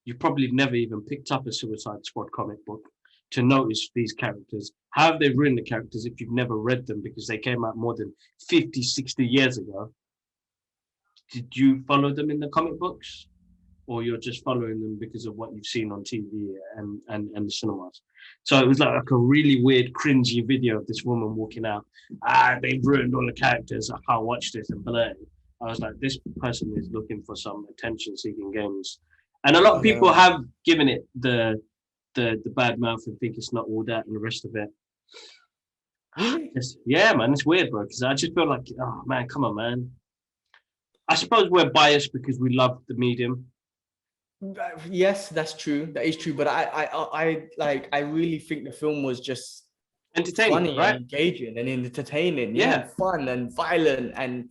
You've probably never even picked up a Suicide Squad comic book to notice these characters. How have they ruined the characters if you've never read them because they came out more than 50, 60 years ago? Did you follow them in the comic books? Or you're just following them because of what you've seen on TV and the cinemas. So it was like a really weird, cringy video of this woman walking out. They've ruined all the characters. I can't watch this and blah. I was like, this person is looking for some attention-seeking games. And a lot of people have given it the bad mouth and think it's not all that and the rest of it. Yeah, man, it's weird, bro. Because I just feel like, oh man, come on, man. I suppose we're biased because we love the medium. Yes, that's true. That is true. But I really think the film was just entertaining, funny, right? And engaging and entertaining, and fun and violent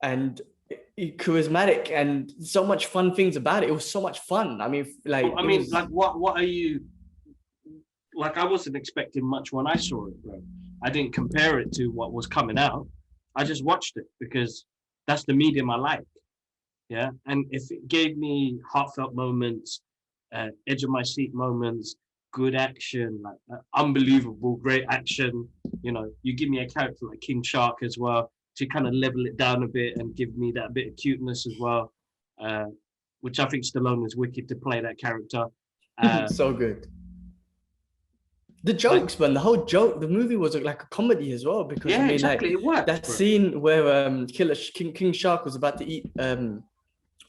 and charismatic and so much fun things about it. It was so much fun. I mean, what are you like? I wasn't expecting much when I saw it, bro. I didn't compare it to what was coming out. I just watched it because that's the medium I like. Yeah, and if it gave me heartfelt moments, edge of my seat moments, good action, like unbelievable, great action, you give me a character like King Shark as well to kind of level it down a bit and give me that bit of cuteness as well, which I think Stallone is wicked to play that character. So good. The jokes, man, the movie was like a comedy as well, because exactly, it worked, that scene where King Shark was about to eat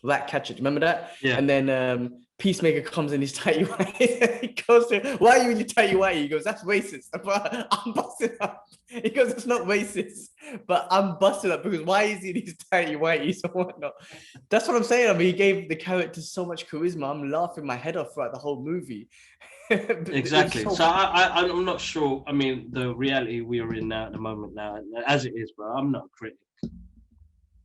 rat catcher. Remember that? Yeah. And then Peacemaker comes in his tighty whitey. He goes to, why are you in your tighty whitey? He goes, that's racist. But I'm busting up. He goes, it's not racist, but I'm busting up because why is he in his tighty whitey or whatnot? That's what I'm saying. I mean, he gave the character so much charisma. I'm laughing my head off throughout the whole movie. Exactly. So I'm not sure. I mean, the reality we are in now at the moment now, as it is, bro, I'm not a critic.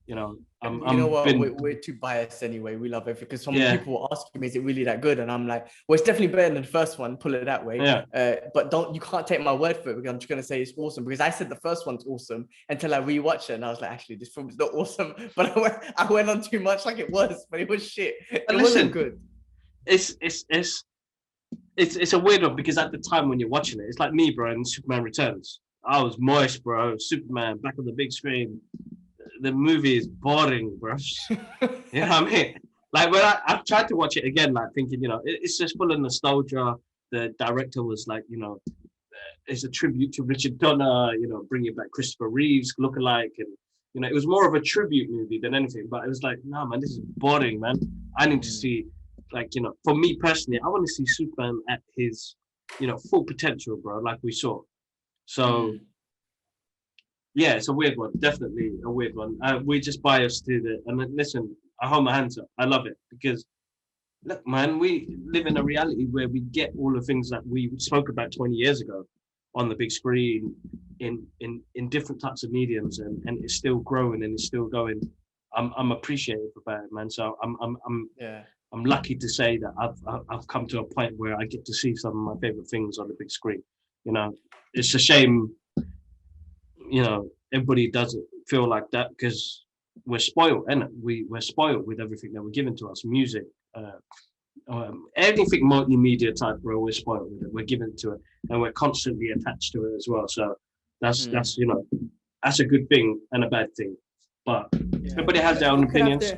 You know, you know what? We're too biased anyway. We love it because some people will ask me, "Is it really that good?" And I'm like, "Well, it's definitely better than the first one. Put it that way." Yeah. But you can't take my word for it. Because I'm just gonna say it's awesome because I said the first one's awesome until I rewatched it and I was like, "Actually, this film's not awesome." But I went on too much like it was, but it was shit. It wasn't good. It's a weird one because at the time when you're watching it, it's like me, bro, and Superman Returns. I was moist, bro. Superman back on the big screen. The movie is boring, bro. You know what I mean? Like when I've tried to watch it again, like thinking, you know, it's just full of nostalgia. The director was like, you know, it's a tribute to Richard Donner, you know, bringing back Christopher Reeves lookalike, and you know, it was more of a tribute movie than anything. But it was like, no, man, this is boring, man. I need to see, like, you know, for me personally, I want to see Superman at his, you know, full potential, bro, like we saw. So. Yeah, it's a weird one. Definitely a weird one. We're just biased to the. And listen, I hold my hands up. I love it because, look, man, we live in a reality where we get all the things that we spoke about 20 years ago on the big screen, in different types of mediums, and it's still growing and it's still going. I'm appreciative about it, man. So I'm lucky to say that I've come to a point where I get to see some of my favorite things on the big screen. You know, it's a shame. You know, everybody doesn't feel like that because we're spoiled, and we're spoiled with everything that we're given to us. Music, anything multimedia type, bro, we're spoiled with it. We're given to it, and we're constantly attached to it as well. So that's you know, that's a good thing and a bad thing. But everybody has their own opinions.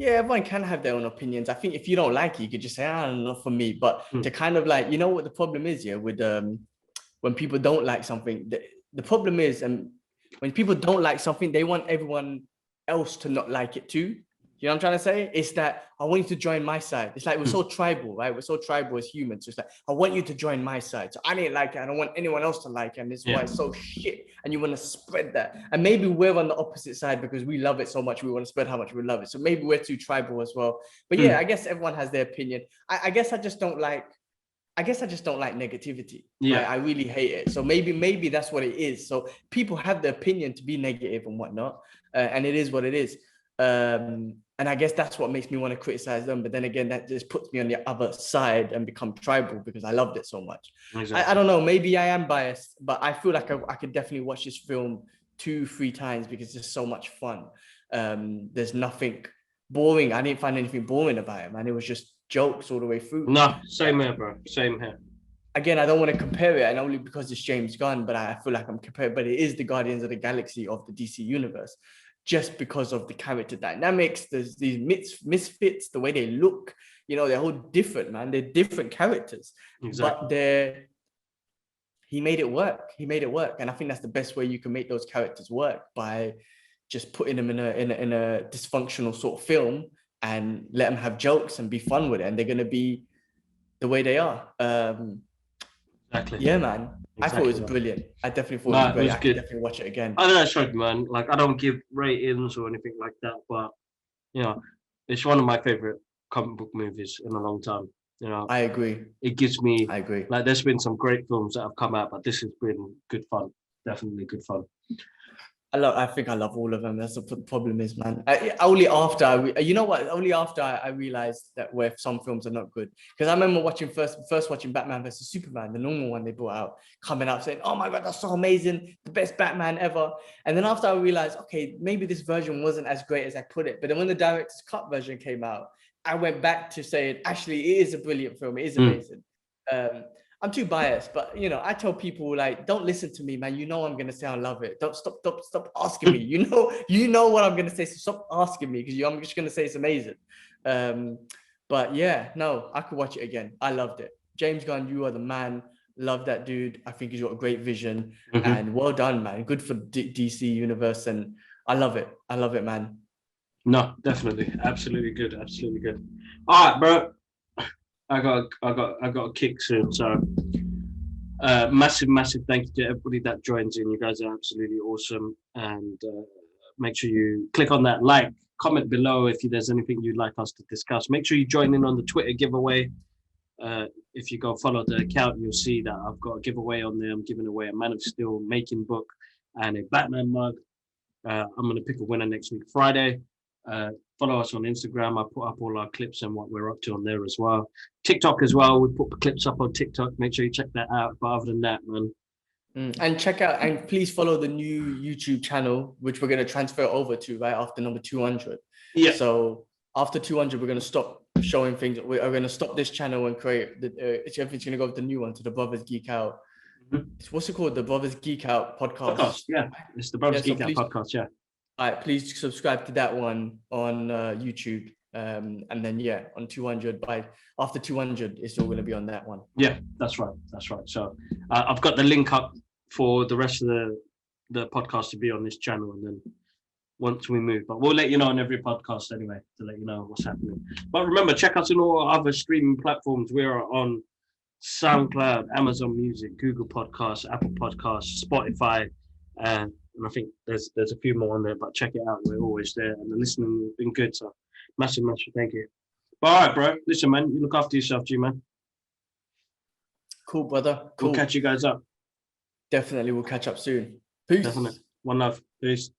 Everyone can have their own opinions. I think if you don't like it, you could just say, "I don't know for me." But to kind of like, you know what the problem is, with when people don't like something. The problem is, when people don't like something, they want everyone else to not like it too. You know what I'm trying to say? It's that I want you to join my side. It's like we're so tribal, right? We're so tribal as humans. So it's like, I want you to join my side. So I didn't like it. I don't want anyone else to like it. And this is why it's so shit. And you want to spread that. And maybe we're on the opposite side because we love it so much. We want to spread how much we love it. So maybe we're too tribal as well. But I guess everyone has their opinion. I guess I just don't like negativity. Yeah, right? I really hate it. So maybe that's what it is. So people have the opinion to be negative and whatnot, and it is what it is. And I guess that's what makes me want to criticize them. But then again, that just puts me on the other side and become tribal because I loved it so much. Exactly. I don't know. Maybe I am biased, but I feel like I could definitely watch this film 2-3 times because it's so much fun. There's nothing boring. I didn't find anything boring about it, man. It was just jokes all the way through. No, same here, bro. Same here. Again, I don't want to compare it, and only because it's James Gunn, but I feel like I'm comparing. But it is the Guardians of the Galaxy of the DC universe, just because of the character dynamics. There's these misfits, the way they look. You know, they're all different, man. They're different characters, but he made it work. He made it work, and I think that's the best way you can make those characters work, by just putting them in a dysfunctional sort of film and let them have jokes and be fun with it, and they're gonna be the way they are. Exactly. Yeah, man. Exactly. I thought it was brilliant. I definitely thought it was great. I could definitely watch it again. I don't know, sorry, man. Like, I don't give ratings or anything like that, but you know, it's one of my favorite comic book movies in a long time. You know, I agree. It gives me. I agree. Like, there's been some great films that have come out, but this has been good fun. Definitely good fun. I think I love all of them. That's the problem is, man. Only after I realized that where some films are not good. Because I remember first watching Batman versus Superman, the normal one they brought out, coming out saying, "Oh my God, that's so amazing, the best Batman ever." And then after I realized, okay, maybe this version wasn't as great as I put it. But then when the director's cut version came out, I went back to saying, actually, it is a brilliant film. It is amazing. I'm too biased, but you know, I tell people, like, don't listen to me, man. You know I'm gonna say I love it. Don't stop asking me. You know what I'm gonna say. So stop asking me, because I'm just gonna say it's amazing. But yeah, no, I could watch it again. I loved it. James Gunn, you are the man. Love that dude. I think he's got a great vision, and well done, man. Good for DC Universe, and I love it. I love it, man. No, definitely, absolutely good, absolutely good. All right, bro. I got a kick soon, so massive thank you to everybody that joins in. You guys are absolutely awesome, and make sure you click on that like, comment below if there's anything you'd like us to discuss. Make sure you join in on the Twitter giveaway. If you go follow the account, you'll see that I've got a giveaway on there. I'm giving away a Man of Steel making book and a Batman mug. I'm going to pick a winner next week, Friday. Follow us on Instagram. I put up all our clips and what we're up to on there as well. TikTok as well. We put the clips up on TikTok. Make sure you check that out. But other than that, man. And check out, and please follow the new YouTube channel, which we're going to transfer over to right after number 200. Yeah. So after 200, we're going to stop showing things. We are going to stop this channel and create everything's going to go with the new one, to the Brothers Geek Out. What's it called? The Brothers Geek Out podcast. Yeah, it's the Brothers Geek Out podcast. Yeah. All right, please subscribe to that one on YouTube. And then on 200, after 200, it's all going to be on that one. Yeah, that's right. So I've got the link up for the rest of the podcast to be on this channel, and then once we move, but we'll let you know on every podcast anyway, to let you know what's happening. But remember, check us on all other streaming platforms. We are on SoundCloud, Amazon Music, Google Podcasts, Apple Podcasts, Spotify, and I think there's a few more on there, but check it out. We're always there, and the listening has been good, so massive thank you. But all right, bro, listen, man, you look after yourself, G-man. Cool, brother. Cool. We'll catch you guys up. Definitely, we'll catch up soon. Peace. Definitely. One love. Peace.